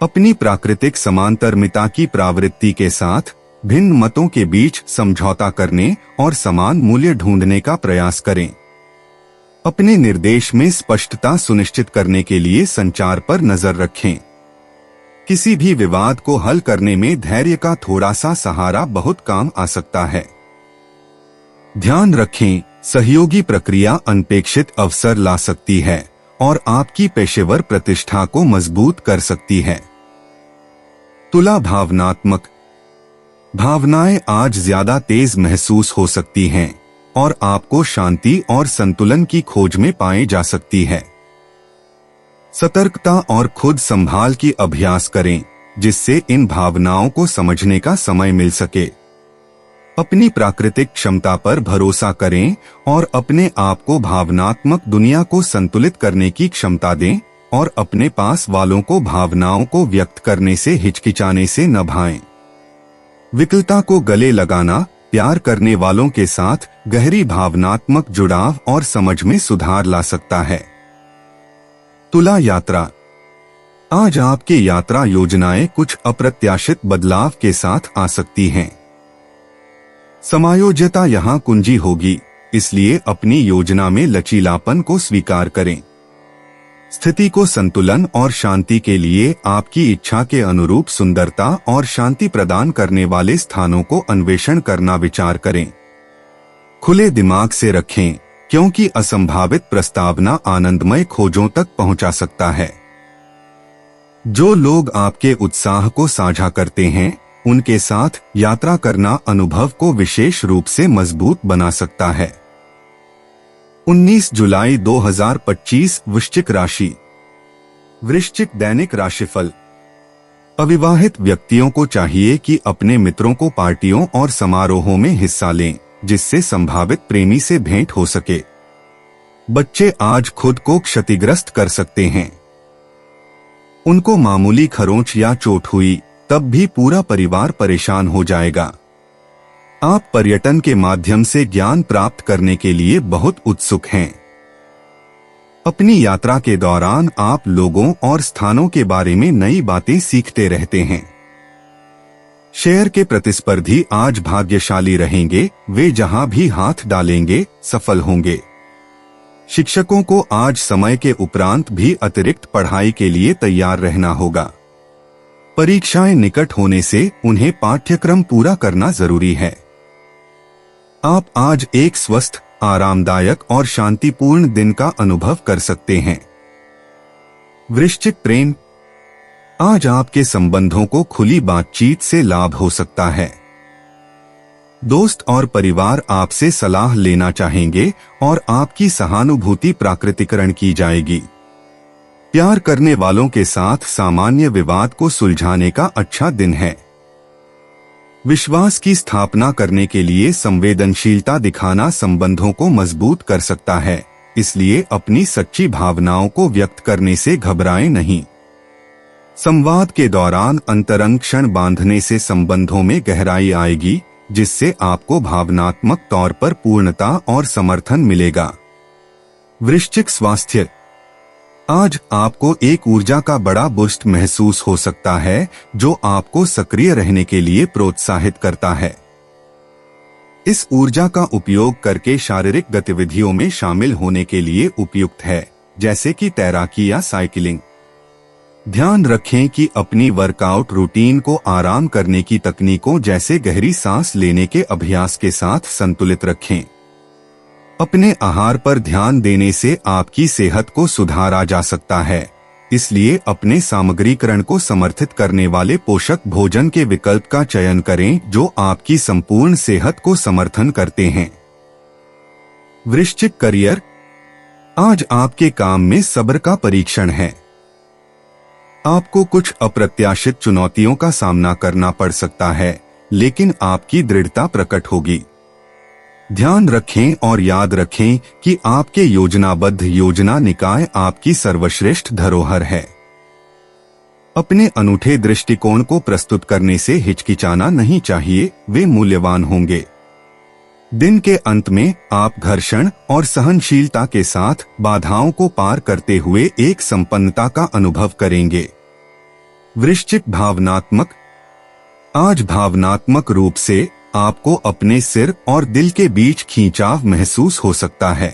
अपनी प्राकृतिक समांतरमिता की प्रवृत्ति के साथ भिन्न मतों के बीच समझौता करने और समान मूल्य ढूंढने का प्रयास करें। अपने निर्देश में स्पष्टता सुनिश्चित करने के लिए संचार पर नजर रखें। किसी भी विवाद को हल करने में धैर्य का थोड़ा सा सहारा बहुत काम आ सकता है। ध्यान रखें, सहयोगी प्रक्रिया अनपेक्षित अवसर ला सकती है और आपकी पेशेवर प्रतिष्ठा को मजबूत कर सकती है। तुला भावनात्मक, भावनाएं आज ज्यादा तेज महसूस हो सकती हैं और आपको शांति और संतुलन की खोज में पाए जा सकती है। सतर्कता और खुद संभाल की अभ्यास करें, जिससे इन भावनाओं को समझने का समय मिल सके। अपनी प्राकृतिक क्षमता पर भरोसा करें और अपने आप को भावनात्मक दुनिया को संतुलित करने की क्षमता दें और अपने पास वालों को भावनाओं को व्यक्त करने से हिचकिचाने से न भाएं। विकलता को गले लगाना प्यार करने वालों के साथ गहरी भावनात्मक जुड़ाव और समझ में सुधार ला सकता है। तुला यात्रा, आज आपके यात्रा योजनाएं कुछ अप्रत्याशित बदलाव के साथ आ सकती हैं। समायोज्यता यहाँ कुंजी होगी, इसलिए अपनी योजना में लचीलापन को स्वीकार करें। स्थिति को संतुलन और शांति के लिए आपकी इच्छा के अनुरूप सुंदरता और शांति प्रदान करने वाले स्थानों को अन्वेषण करना विचार करें। खुले दिमाग से रखें, क्योंकि असंभावित प्रस्तावना आनंदमय खोजों तक पहुंचा सकता है। जो लोग आपके उत्साह को साझा करते हैं, उनके साथ यात्रा करना अनुभव को विशेष रूप से मजबूत बना सकता है। 19 जुलाई 2025 वृश्चिक राशि। वृश्चिक दैनिक राशिफल। अविवाहित व्यक्तियों को चाहिए कि अपने मित्रों को पार्टियों और समारोहों में हिस्सा लें, जिससे संभावित प्रेमी से भेंट हो सके। बच्चे आज खुद को क्षतिग्रस्त कर सकते हैं। उनको मामूली खरोंच या चोट हुई, तब भी पूरा परिवार परेशान हो जाएगा। आप पर्यटन के माध्यम से ज्ञान प्राप्त करने के लिए बहुत उत्सुक हैं। अपनी यात्रा के दौरान आप लोगों और स्थानों के बारे में नई बातें सीखते रहते हैं। शेयर के प्रतिस्पर्धी आज भाग्यशाली रहेंगे, वे जहां भी हाथ डालेंगे सफल होंगे। शिक्षकों को आज समय के उपरांत भी अतिरिक्त पढ़ाई के लिए तैयार रहना होगा। परीक्षाएं निकट होने से उन्हें पाठ्यक्रम पूरा करना जरूरी है। आप आज एक स्वस्थ, आरामदायक और शांतिपूर्ण दिन का अनुभव कर सकते हैं। वृश्चिक प्रेम। आज आपके संबंधों को खुली बातचीत से लाभ हो सकता है। दोस्त और परिवार आपसे सलाह लेना चाहेंगे और आपकी सहानुभूति प्राकृतिकरण की जाएगी। प्यार करने वालों के साथ सामान्य विवाद को सुलझाने का अच्छा दिन है। विश्वास की स्थापना करने के लिए संवेदनशीलता दिखाना संबंधों को मजबूत कर सकता है, इसलिए अपनी सच्ची भावनाओं को व्यक्त करने से घबराएं नहीं। संवाद के दौरान अंतरंग क्षण बांधने से संबंधों में गहराई आएगी, जिससे आपको भावनात्मक तौर पर पूर्णता और समर्थन मिलेगा। वृश्चिक स्वास्थ्य। आज आपको एक ऊर्जा का बड़ा बूस्ट महसूस हो सकता है, जो आपको सक्रिय रहने के लिए प्रोत्साहित करता है। इस ऊर्जा का उपयोग करके शारीरिक गतिविधियों में शामिल होने के लिए उपयुक्त है, जैसे कि तैराकी या साइकिलिंग। ध्यान रखें कि अपनी वर्कआउट रूटीन को आराम करने की तकनीकों जैसे गहरी सांस लेने के अभ्यास के साथ संतुलित रखें। अपने आहार पर ध्यान देने से आपकी सेहत को सुधारा जा सकता है, इसलिए अपने सामग्रीकरण को समर्थित करने वाले पोषक भोजन के विकल्प का चयन करें जो आपकी संपूर्ण सेहत को समर्थन करते हैं। वृश्चिक करियर। आज आपके काम में सब्र का परीक्षण है। आपको कुछ अप्रत्याशित चुनौतियों का सामना करना पड़ सकता है, लेकिन आपकी दृढ़ता प्रकट होगी। ध्यान रखें और याद रखें कि आपके योजनाबद्ध योजना निकाय आपकी सर्वश्रेष्ठ धरोहर है। अपने अनूठे दृष्टिकोण को प्रस्तुत करने से हिचकिचाना नहीं चाहिए, वे मूल्यवान होंगे। दिन के अंत में आप घर्षण और सहनशीलता के साथ बाधाओं को पार करते हुए एक संपन्नता का अनुभव करेंगे। वृश्चिक भावनात्मक। आज भावनात्मक रूप से आपको अपने सिर और दिल के बीच खींचाव महसूस हो सकता है।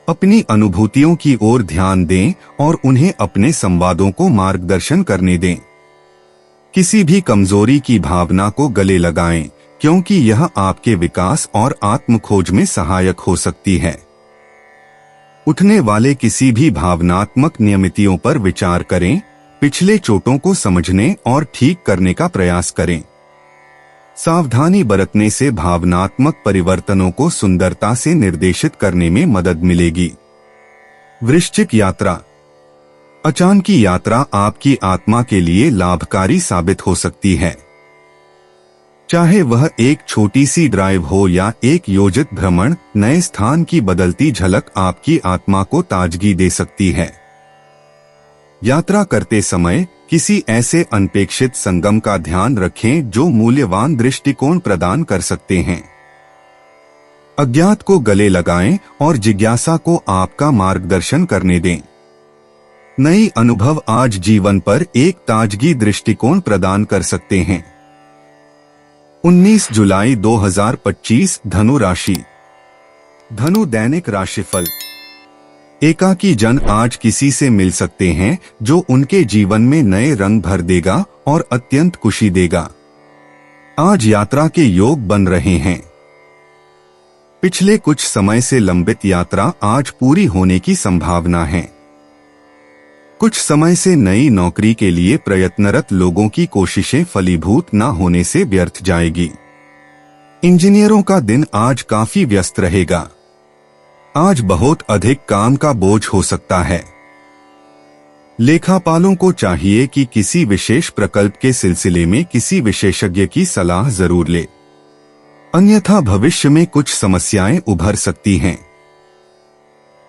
अपनी अनुभूतियों की ओर ध्यान दें और उन्हें अपने संवादों को मार्गदर्शन करने दें। किसी भी कमजोरी की भावना को गले लगाएं, क्योंकि यह आपके विकास और आत्मखोज में सहायक हो सकती है। उठने वाले किसी भी भावनात्मक नियमितियों पर विचार करें, पिछले चोटों को समझने और ठीक करने का प्रयास करें। सावधानी बरतने से भावनात्मक परिवर्तनों को सुंदरता से निर्देशित करने में मदद मिलेगी। वृश्चिक यात्रा। अचानक की यात्रा आपकी आत्मा के लिए लाभकारी साबित हो सकती है। चाहे वह एक छोटी सी ड्राइव हो या एक योजित भ्रमण, नए स्थान की बदलती झलक आपकी आत्मा को ताजगी दे सकती है। यात्रा करते समय किसी ऐसे अनपेक्षित संगम का ध्यान रखें जो मूल्यवान दृष्टिकोण प्रदान कर सकते हैं। अज्ञात को गले लगाएं और जिज्ञासा को आपका मार्गदर्शन करने दें। नई अनुभव आज जीवन पर एक ताजगी दृष्टिकोण प्रदान कर सकते हैं। 19 जुलाई 2025 धनु राशि। धनु दैनिक राशिफल। एकाकी जन आज किसी से मिल सकते हैं जो उनके जीवन में नए रंग भर देगा और अत्यंत खुशी देगा। आज यात्रा के योग बन रहे हैं। पिछले कुछ समय से लंबित यात्रा आज पूरी होने की संभावना है। कुछ समय से नई नौकरी के लिए प्रयत्नरत लोगों की कोशिशें फलीभूत न होने से व्यर्थ जाएगी। इंजीनियरों का दिन आज काफी व्यस्त रहेगा। आज बहुत अधिक काम का बोझ हो सकता है। लेखापालों को चाहिए कि किसी विशेष प्रकल्प के सिलसिले में किसी विशेषज्ञ की सलाह जरूर ले, अन्यथा भविष्य में कुछ समस्याएं उभर सकती हैं।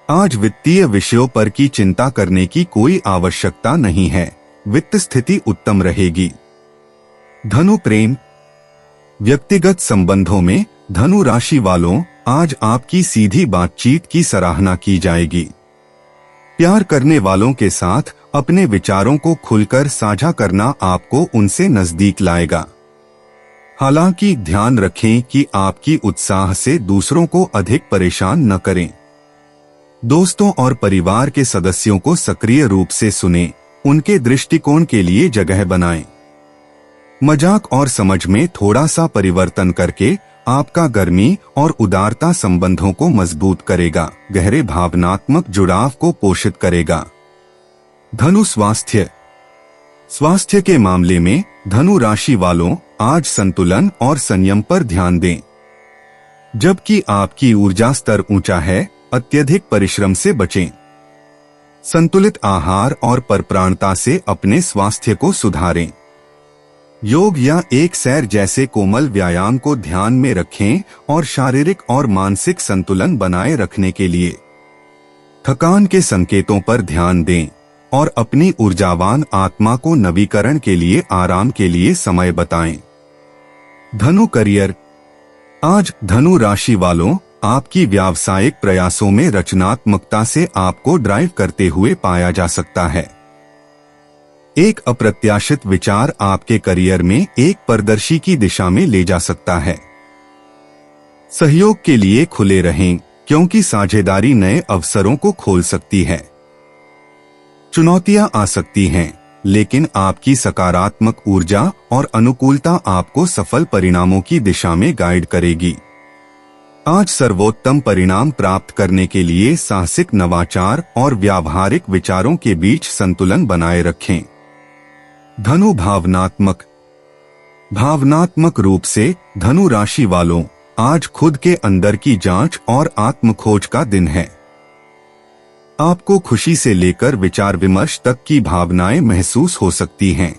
आज वित्तीय विषयों पर की चिंता करने की कोई आवश्यकता नहीं है। वित्त स्थिति उत्तम रहेगी। धनु प्रेम। व्यक्तिगत संबंधों में धनु राशि वालों, आज आपकी सीधी बातचीत की सराहना की जाएगी। प्यार करने वालों के साथ अपने विचारों को खुलकर साझा करना आपको उनसे नजदीक लाएगा। हालांकि ध्यान रखें कि आपकी उत्साह से दूसरों को अधिक परेशान न करें। दोस्तों और परिवार के सदस्यों को सक्रिय रूप से सुनें, उनके दृष्टिकोण के लिए जगह बनाएं। मजाक और समझ में थोड़ा सा परिवर्तन करके आपका गर्मी और उदारता संबंधों को मजबूत करेगा, गहरे भावनात्मक जुड़ाव को पोषित करेगा। धनु स्वास्थ्य। स्वास्थ्य के मामले में धनु राशि वालों, आज संतुलन और संयम पर ध्यान दें। जबकि आपकी ऊर्जा स्तर ऊंचा है, अत्यधिक परिश्रम से बचें। संतुलित आहार और परप्राणता से अपने स्वास्थ्य को सुधारें। योग या एक सैर जैसे कोमल व्यायाम को ध्यान में रखें और शारीरिक और मानसिक संतुलन बनाए रखने के लिए थकान के संकेतों पर ध्यान दें और अपनी ऊर्जावान आत्मा को नवीकरण के लिए आराम के लिए समय बताएं। धनु करियर। आज धनु राशि वालों, आपकी व्यावसायिक प्रयासों में रचनात्मकता से आपको ड्राइव करते हुए पाया जा सकता है। एक अप्रत्याशित विचार आपके करियर में एक पारदर्शी की दिशा में ले जा सकता है। सहयोग के लिए खुले रहें, क्योंकि साझेदारी नए अवसरों को खोल सकती है। चुनौतियां आ सकती हैं, लेकिन आपकी सकारात्मक ऊर्जा और अनुकूलता आपको सफल परिणामों की दिशा में गाइड करेगी। आज सर्वोत्तम परिणाम प्राप्त करने के लिए साहसिक नवाचार और व्यावहारिक विचारों के बीच संतुलन बनाए रखें। धनु भावनात्मक रूप से धनु राशि वालों, आज खुद के अंदर की जांच और आत्मखोज का दिन है। आपको खुशी से लेकर विचार विमर्श तक की भावनाएं महसूस हो सकती हैं।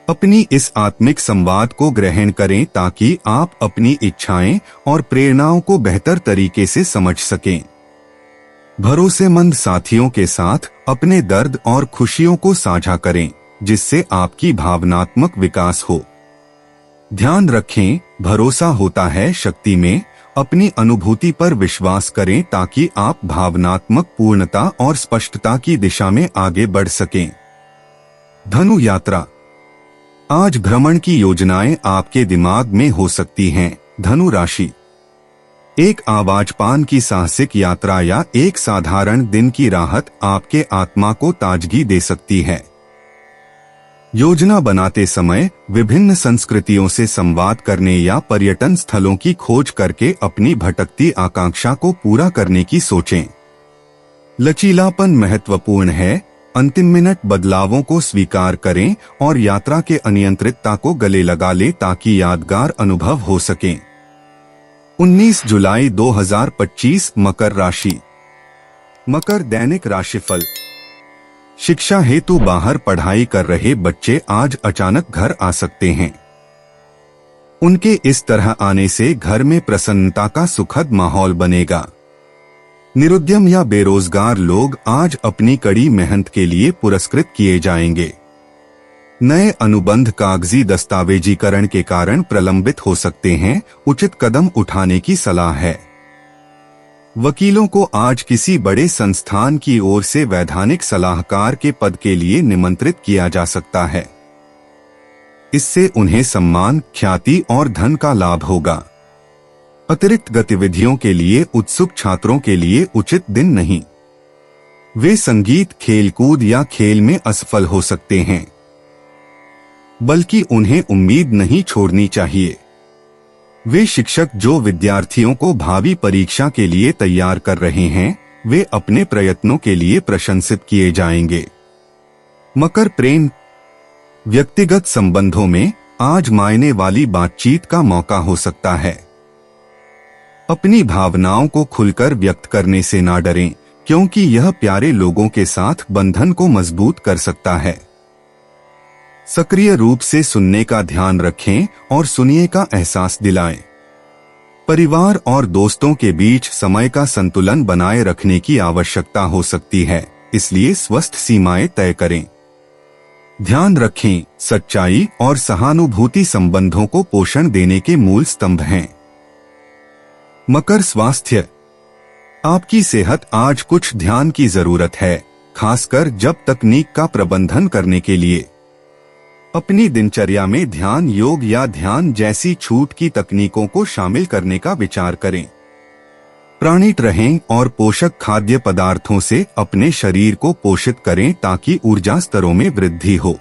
अपनी इस आत्मिक संवाद को ग्रहण करें ताकि आप अपनी इच्छाएं और प्रेरणाओं को बेहतर तरीके से समझ सकें। भरोसेमंद साथियों के साथ अपने दर्द और खुशियों को साझा करें, जिससे आपकी भावनात्मक विकास हो। ध्यान रखें, भरोसा होता है शक्ति में। अपनी अनुभूति पर विश्वास करें ताकि आप भावनात्मक पूर्णता और स्पष्टता की दिशा में आगे बढ़ सकें। धनु यात्रा। आज भ्रमण की योजनाएं आपके दिमाग में हो सकती हैं। धनु राशि, एक आवाजपान की साहसिक यात्रा या एक साधारण दिन की राहत आपके आत्मा को ताजगी दे सकती है। योजना बनाते समय विभिन्न संस्कृतियों से संवाद करने या पर्यटन स्थलों की खोज करके अपनी भटकती आकांक्षा को पूरा करने की सोचें। लचीलापन महत्वपूर्ण है। अंतिम मिनट बदलावों को स्वीकार करें और यात्रा के अनियंत्रितता को गले लगा लें ताकि यादगार अनुभव हो सके। 19 जुलाई 2025 मकर राशि। मकर दैनिक राशिफल। शिक्षा हेतु बाहर पढ़ाई कर रहे बच्चे आज अचानक घर आ सकते हैं। उनके इस तरह आने से घर में प्रसन्नता का सुखद माहौल बनेगा। निरुद्यम या बेरोजगार लोग आज अपनी कड़ी मेहनत के लिए पुरस्कृत किए जाएंगे। नए अनुबंध कागजी दस्तावेजीकरण के कारण प्रलंबित हो सकते हैं। उचित कदम उठाने की सलाह है। वकीलों को आज किसी बड़े संस्थान की ओर से वैधानिक सलाहकार के पद के लिए निमंत्रित किया जा सकता है। इससे उन्हें सम्मान, ख्याति और धन का लाभ होगा। अतिरिक्त गतिविधियों के लिए उत्सुक छात्रों के लिए उचित दिन नहीं। वे संगीत, खेलकूद या खेल में असफल हो सकते हैं, बल्कि उन्हें उम्मीद नहीं छोड़नी चाहिए। वे शिक्षक जो विद्यार्थियों को भावी परीक्षा के लिए तैयार कर रहे हैं, वे अपने प्रयत्नों के लिए प्रशंसित किए जाएंगे। मकर प्रेम। व्यक्तिगत संबंधों में आज मायने वाली बातचीत का मौका हो सकता है। अपनी भावनाओं को खुलकर व्यक्त करने से ना डरें, क्योंकि यह प्यारे लोगों के साथ बंधन को मजबूत कर सकता है। सक्रिय रूप से सुनने का ध्यान रखें और सुनिए का एहसास दिलाएं। परिवार और दोस्तों के बीच समय का संतुलन बनाए रखने की आवश्यकता हो सकती है, इसलिए स्वस्थ सीमाएं तय करें। ध्यान रखें, सच्चाई और सहानुभूति संबंधों को पोषण देने के मूल स्तंभ हैं। मकर स्वास्थ्य। आपकी सेहत आज कुछ ध्यान की जरूरत है, खासकर जब तकनीक का प्रबंधन करने के लिए। अपनी दिनचर्या में ध्यान, योग या ध्यान जैसी छूट की तकनीकों को शामिल करने का विचार करें। प्राणित रहें और पोषक खाद्य पदार्थों से अपने शरीर को पोषित करें ताकि ऊर्जा स्तरों में वृद्धि हो।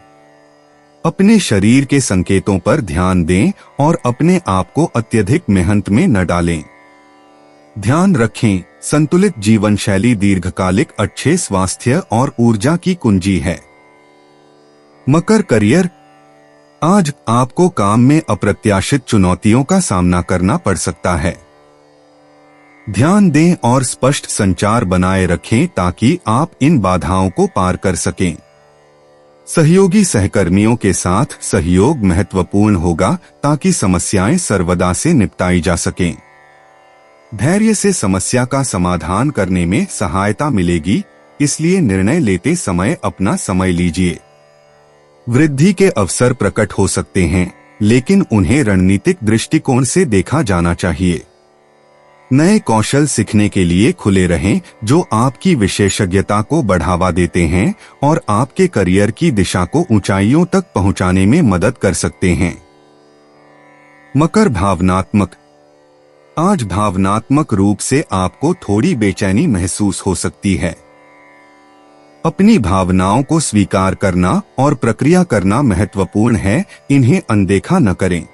अपने शरीर के संकेतों पर ध्यान दें और अपने आप को अत्यधिक मेहनत में न डालें। ध्यान रखें, संतुलित जीवन शैली दीर्घकालिक अच्छे स्वास्थ्य और ऊर्जा की कुंजी है। मकर करियर। आज आपको काम में अप्रत्याशित चुनौतियों का सामना करना पड़ सकता है। ध्यान दें और स्पष्ट संचार बनाए रखें ताकि आप इन बाधाओं को पार कर सकें। सहयोगी सहकर्मियों के साथ सहयोग महत्वपूर्ण होगा ताकि समस्याएं सर्वदा से निपटाई जा सकें। धैर्य से समस्या का समाधान करने में सहायता मिलेगी, इसलिए निर्णय लेते समय अपना समय लीजिए। वृद्धि के अवसर प्रकट हो सकते हैं, लेकिन उन्हें रणनीतिक दृष्टिकोण से देखा जाना चाहिए। नए कौशल सीखने के लिए खुले रहें जो आपकी विशेषज्ञता को बढ़ावा देते हैं और आपके करियर की दिशा को ऊंचाइयों तक पहुंचाने में मदद कर सकते हैं। मकर भावनात्मक। आज भावनात्मक रूप से आपको थोड़ी बेचैनी महसूस हो सकती है। अपनी भावनाओं को स्वीकार करना और प्रक्रिया करना महत्वपूर्ण है, इन्हें अनदेखा न करें।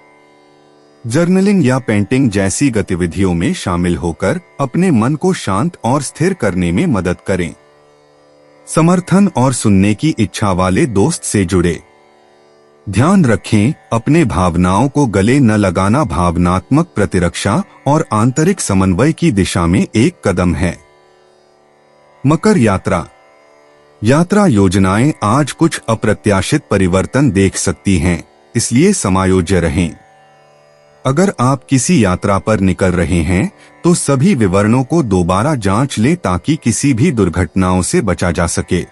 जर्नलिंग या पेंटिंग जैसी गतिविधियों में शामिल होकर अपने मन को शांत और स्थिर करने में मदद करें। समर्थन और सुनने की इच्छा वाले दोस्त से जुड़े। ध्यान रखें, अपने भावनाओं को गले न लगाना भावनात्मक प्रतिरक्षा और आंतरिक समन्वय की दिशा में एक कदम है। मकर यात्रा। यात्रा योजनाएं आज कुछ अप्रत्याशित परिवर्तन देख सकती हैं, इसलिए समायोज्य रहें। अगर आप किसी यात्रा पर निकल रहे हैं तो सभी विवरणों को दोबारा जांच लें ताकि किसी भी दुर्घटनाओं से बचा जा सके।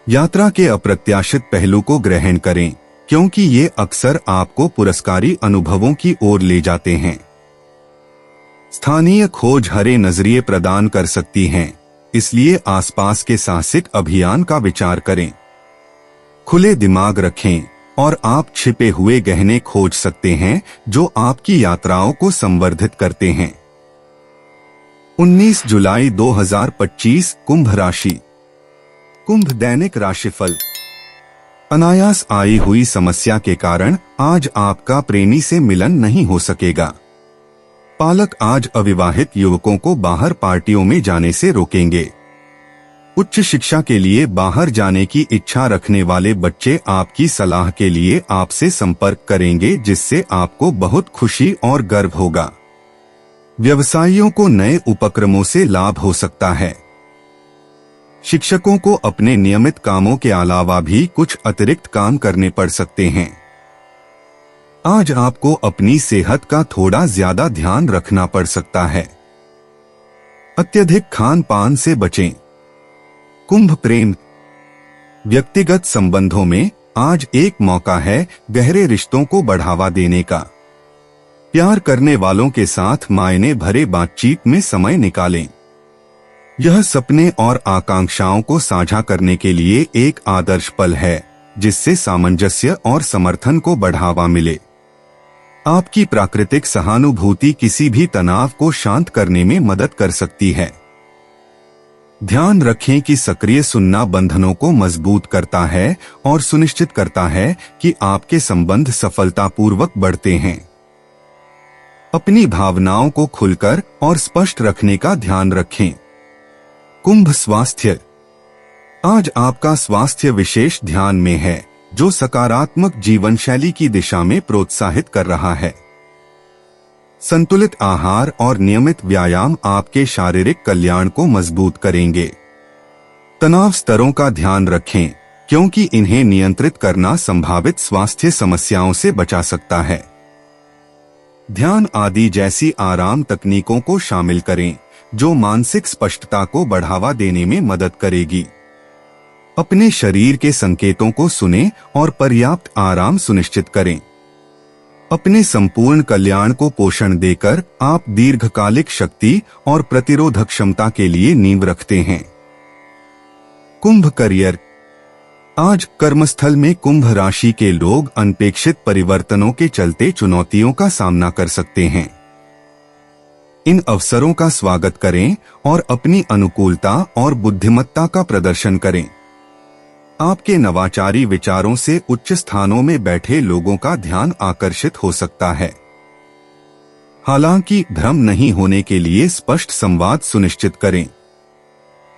यात्रा के अप्रत्याशित पहलू को ग्रहण करें, क्योंकि ये अक्सर आपको पुरस्कारी अनुभवों की ओर ले जाते हैं। स्थानीय खोज हरे नजरिए प्रदान कर सकती हैं, इसलिए आसपास के साहसिक अभियान का विचार करें। खुले दिमाग रखें और आप छिपे हुए गहने खोज सकते हैं जो आपकी यात्राओं को संवर्धित करते हैं। 19 जुलाई 2025 कुंभ राशि। कुंभ दैनिक राशिफल। अनायास आई हुई समस्या के कारण आज आपका प्रेमी से मिलन नहीं हो सकेगा। पालक आज अविवाहित युवकों को बाहर पार्टियों में जाने से रोकेंगे। उच्च शिक्षा के लिए बाहर जाने की इच्छा रखने वाले बच्चे आपकी सलाह के लिए आपसे संपर्क करेंगे, जिससे आपको बहुत खुशी और गर्व होगा। व्यवसायियों को नए उपक्रमों से लाभ हो सकता है। शिक्षकों को अपने नियमित कामों के अलावा भी कुछ अतिरिक्त काम करने पड़ सकते हैं। आज आपको अपनी सेहत का थोड़ा ज्यादा ध्यान रखना पड़ सकता है। अत्यधिक खान पान से बचें। कुंभ प्रेम। व्यक्तिगत संबंधों में आज एक मौका है गहरे रिश्तों को बढ़ावा देने का। प्यार करने वालों के साथ मायने भरे बातचीत में समय निकालें। यह सपने और आकांक्षाओं को साझा करने के लिए एक आदर्श पल है, जिससे सामंजस्य और समर्थन को बढ़ावा मिले। आपकी प्राकृतिक सहानुभूति किसी भी तनाव को शांत करने में मदद कर सकती है। ध्यान रखें कि सक्रिय सुनना बंधनों को मजबूत करता है और सुनिश्चित करता है कि आपके संबंध सफलतापूर्वक बढ़ते हैं। अपनी भावनाओं को खुलकर और स्पष्ट रखने का ध्यान रखें। कुंभ स्वास्थ्य। आज आपका स्वास्थ्य विशेष ध्यान में है, जो सकारात्मक जीवन शैली की दिशा में प्रोत्साहित कर रहा है। संतुलित आहार और नियमित व्यायाम आपके शारीरिक कल्याण को मजबूत करेंगे। तनाव स्तरों का ध्यान रखें, क्योंकि इन्हें नियंत्रित करना संभावित स्वास्थ्य समस्याओं से बचा सकता है। ध्यान आदि जैसी आराम तकनीकों को शामिल करें, जो मानसिक स्पष्टता को बढ़ावा देने में मदद करेगी। अपने शरीर के संकेतों को सुनें और पर्याप्त आराम सुनिश्चित करें। अपने संपूर्ण कल्याण को पोषण देकर आप दीर्घकालिक शक्ति और प्रतिरोधक क्षमता के लिए नींव रखते हैं। कुंभ करियर। आज कर्मस्थल में कुंभ राशि के लोग अनपेक्षित परिवर्तनों के चलते चुनौतियों का सामना कर सकते हैं। इन अवसरों का स्वागत करें और अपनी अनुकूलता और बुद्धिमत्ता का प्रदर्शन करें। आपके नवाचारी विचारों से उच्च स्थानों में बैठे लोगों का ध्यान आकर्षित हो सकता है। हालांकि भ्रम नहीं होने के लिए स्पष्ट संवाद सुनिश्चित करें।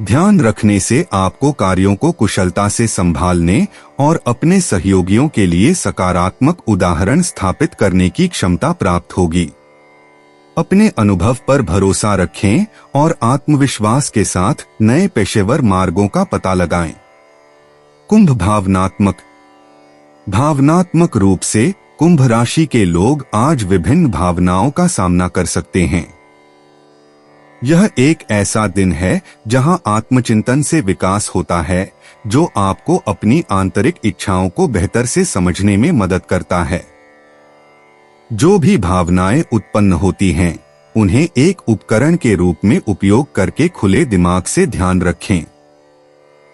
ध्यान रखने से आपको कार्यों को कुशलता से संभालने और अपने सहयोगियों के लिए सकारात्मक उदाहरण स्थापित करने की क्षमता प्राप्त होगी। अपने अनुभव पर भरोसा रखें और आत्मविश्वास के साथ नए पेशेवर मार्गों का पता लगाएं। कुंभ भावनात्मक रूप से कुंभ राशि के लोग आज विभिन्न भावनाओं का सामना कर सकते हैं। यह एक ऐसा दिन है जहां आत्मचिंतन से विकास होता है, जो आपको अपनी आंतरिक इच्छाओं को बेहतर से समझने में मदद करता है। जो भी भावनाएं उत्पन्न होती हैं, उन्हें एक उपकरण के रूप में उपयोग करके खुले दिमाग से ध्यान रखें।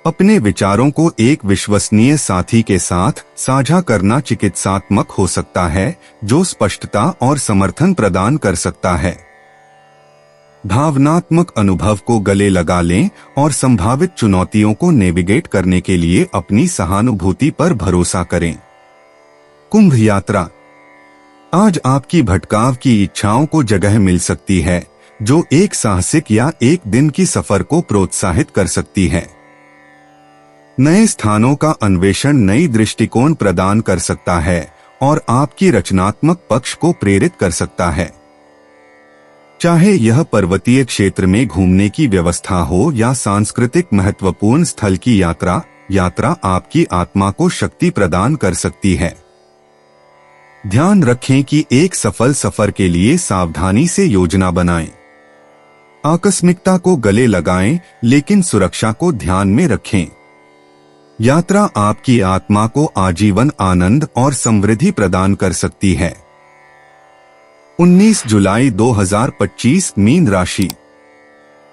अपने विचारों को एक विश्वसनीय साथी के साथ साझा करना चिकित्सात्मक हो सकता है, जो स्पष्टता और समर्थन प्रदान कर सकता है। भावनात्मक अनुभव को गले लगा लें और संभावित चुनौतियों को नेविगेट करने के लिए अपनी सहानुभूति पर भरोसा करें। कुंभ यात्रा। आज आपकी भटकाव की इच्छाओं को जगह मिल सकती है, जो एक साहसिक या एक दिन की सफर को प्रोत्साहित कर सकती है। नए स्थानों का अन्वेषण नई दृष्टिकोण प्रदान कर सकता है और आपकी रचनात्मक पक्ष को प्रेरित कर सकता है। चाहे यह पर्वतीय क्षेत्र में घूमने की व्यवस्था हो या सांस्कृतिक महत्वपूर्ण स्थल की यात्रा आपकी आत्मा को शक्ति प्रदान कर सकती है। ध्यान रखें कि एक सफल सफर के लिए सावधानी से योजना बनाएं। आकस्मिकता को गले लगाएं, लेकिन सुरक्षा को ध्यान में रखें। यात्रा आपकी आत्मा को आजीवन आनंद और समृद्धि प्रदान कर सकती है। 19 जुलाई 2025 मीन राशि।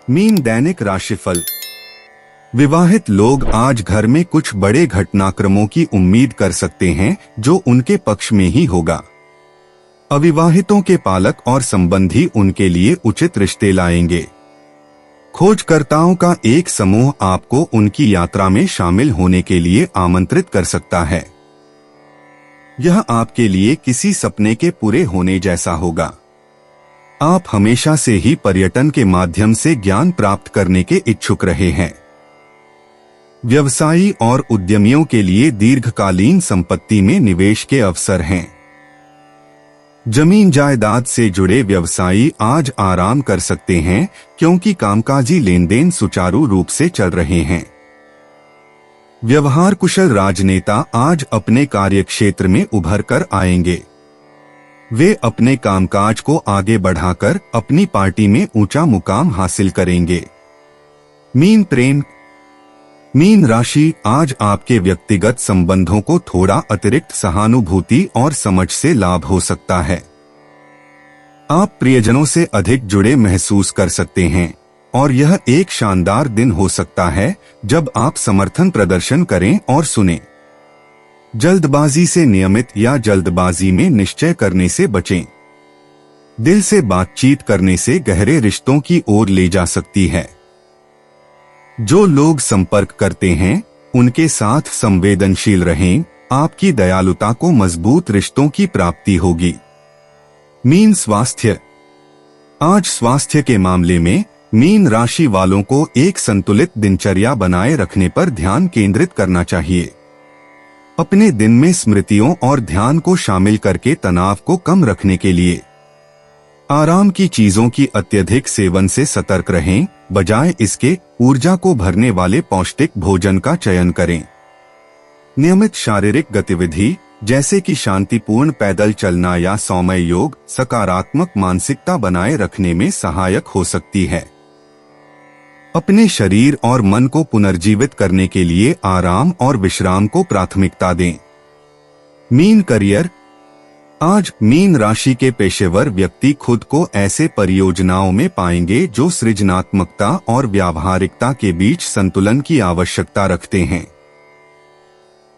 मीन दैनिक राशिफल। विवाहित लोग आज घर में कुछ बड़े घटनाक्रमों की उम्मीद कर सकते हैं, जो उनके पक्ष में ही होगा। अविवाहितों के पालक और संबंधी उनके लिए उचित रिश्ते लाएंगे। खोजकर्ताओं का एक समूह आपको उनकी यात्रा में शामिल होने के लिए आमंत्रित कर सकता है। यह आपके लिए किसी सपने के पूरे होने जैसा होगा। आप हमेशा से ही पर्यटन के माध्यम से ज्ञान प्राप्त करने के इच्छुक रहे हैं। व्यवसायी और उद्यमियों के लिए दीर्घकालीन संपत्ति में निवेश के अवसर हैं। जमीन जायदाद से जुड़े व्यवसायी आज आराम कर सकते हैं, क्योंकि कामकाजी लेनदेन सुचारू रूप से चल रहे हैं। व्यवहार कुशल राजनेता आज अपने कार्यक्षेत्र में उभर कर आएंगे। वे अपने कामकाज को आगे बढ़ाकर अपनी पार्टी में ऊंचा मुकाम हासिल करेंगे। मीन प्रेम। मीन राशि आज आपके व्यक्तिगत संबंधों को थोड़ा अतिरिक्त सहानुभूति और समझ से लाभ हो सकता है। आप प्रियजनों से अधिक जुड़े महसूस कर सकते हैं और यह एक शानदार दिन हो सकता है जब आप समर्थन प्रदर्शन करें और सुनें। जल्दबाजी से नियमित या जल्दबाजी में निश्चय करने से बचें। दिल से बातचीत करने से गहरे रिश्तों की ओर ले जा सकती है। जो लोग संपर्क करते हैं, उनके साथ संवेदनशील रहें। आपकी दयालुता को मजबूत रिश्तों की प्राप्ति होगी। मीन स्वास्थ्य। आज स्वास्थ्य के मामले में मीन राशि वालों को एक संतुलित दिनचर्या बनाए रखने पर ध्यान केंद्रित करना चाहिए। अपने दिन में स्मृतियों और ध्यान को शामिल करके तनाव को कम रखने के लिए आराम की चीजों की अत्यधिक सेवन से सतर्क रहें। बजाय इसके ऊर्जा को भरने वाले पौष्टिक भोजन का चयन करें। नियमित शारीरिक गतिविधि जैसे कि शांतिपूर्ण पैदल चलना या सौम्य योग सकारात्मक मानसिकता बनाए रखने में सहायक हो सकती है। अपने शरीर और मन को पुनर्जीवित करने के लिए आराम और विश्राम को प्राथमिकता दें। Mean career. आज मीन राशि के पेशेवर व्यक्ति खुद को ऐसे परियोजनाओं में पाएंगे जो सृजनात्मकता और व्यावहारिकता के बीच संतुलन की आवश्यकता रखते हैं।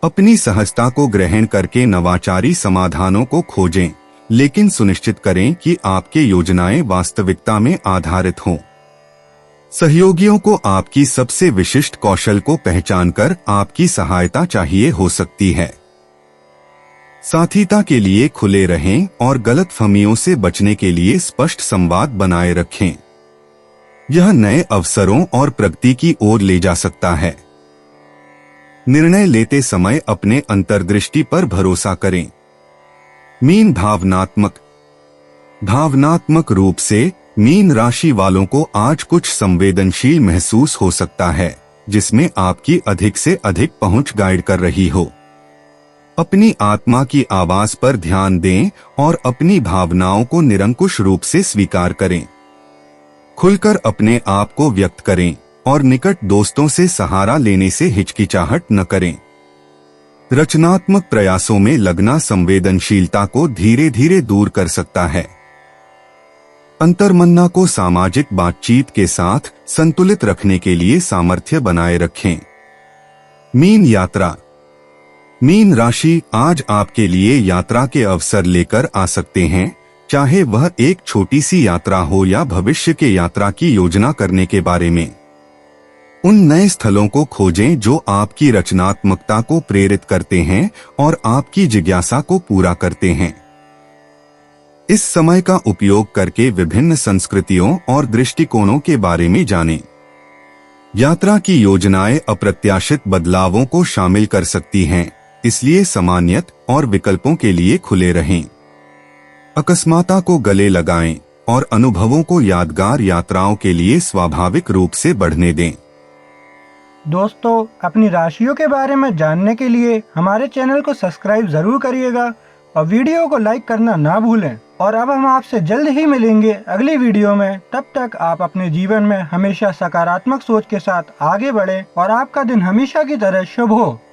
अपनी सहजता को ग्रहण करके नवाचारी समाधानों को खोजें, लेकिन सुनिश्चित करें कि आपके योजनाएं वास्तविकता में आधारित हों। सहयोगियों को आपकी सबसे विशिष्ट कौशल को पहचानकर आपकी सहायता चाहिए हो सकती है। साथीता के लिए खुले रहें और गलतफहमियों से बचने के लिए स्पष्ट संवाद बनाए रखें। यह नए अवसरों और प्रगति की ओर ले जा सकता है। निर्णय लेते समय अपने अंतर्दृष्टि पर भरोसा करें। मीन भावनात्मक रूप से मीन राशि वालों को आज कुछ संवेदनशील महसूस हो सकता है, जिसमें आपकी अधिक से अधिक पहुंच गाइड कर रही हो। अपनी आत्मा की आवाज पर ध्यान दें और अपनी भावनाओं को निरंकुश रूप से स्वीकार करें। खुलकर अपने आप को व्यक्त करें और निकट दोस्तों से सहारा लेने से हिचकिचाहट न करें। रचनात्मक प्रयासों में लगना संवेदनशीलता को धीरे धीरे दूर कर सकता है। अंतर्मन्ना को सामाजिक बातचीत के साथ संतुलित रखने के लिए सामर्थ्य बनाए रखें। मीन यात्रा। मीन राशि आज आपके लिए यात्रा के अवसर लेकर आ सकते हैं, चाहे वह एक छोटी सी यात्रा हो या भविष्य के यात्रा की योजना करने के बारे में। उन नए स्थलों को खोजें जो आपकी रचनात्मकता को प्रेरित करते हैं और आपकी जिज्ञासा को पूरा करते हैं। इस समय का उपयोग करके विभिन्न संस्कृतियों और दृष्टिकोणों के बारे में जानें। यात्रा की योजनाएं अप्रत्याशित बदलावों को शामिल कर सकती हैं, इसलिए सामान्यत और विकल्पों के लिए खुले रहें। अकस्मातता को गले लगाएं और अनुभवों को यादगार यात्राओं के लिए स्वाभाविक रूप से बढ़ने दें। दोस्तों, अपनी राशियों के बारे में जानने के लिए हमारे चैनल को सब्सक्राइब जरूर करिएगा और वीडियो को लाइक करना ना भूलें। और अब हम आपसे जल्द ही मिलेंगे अगली वीडियो में। तब तक आप अपने जीवन में हमेशा सकारात्मक सोच के साथ आगे बढ़ें और आपका दिन हमेशा की तरह शुभ हो।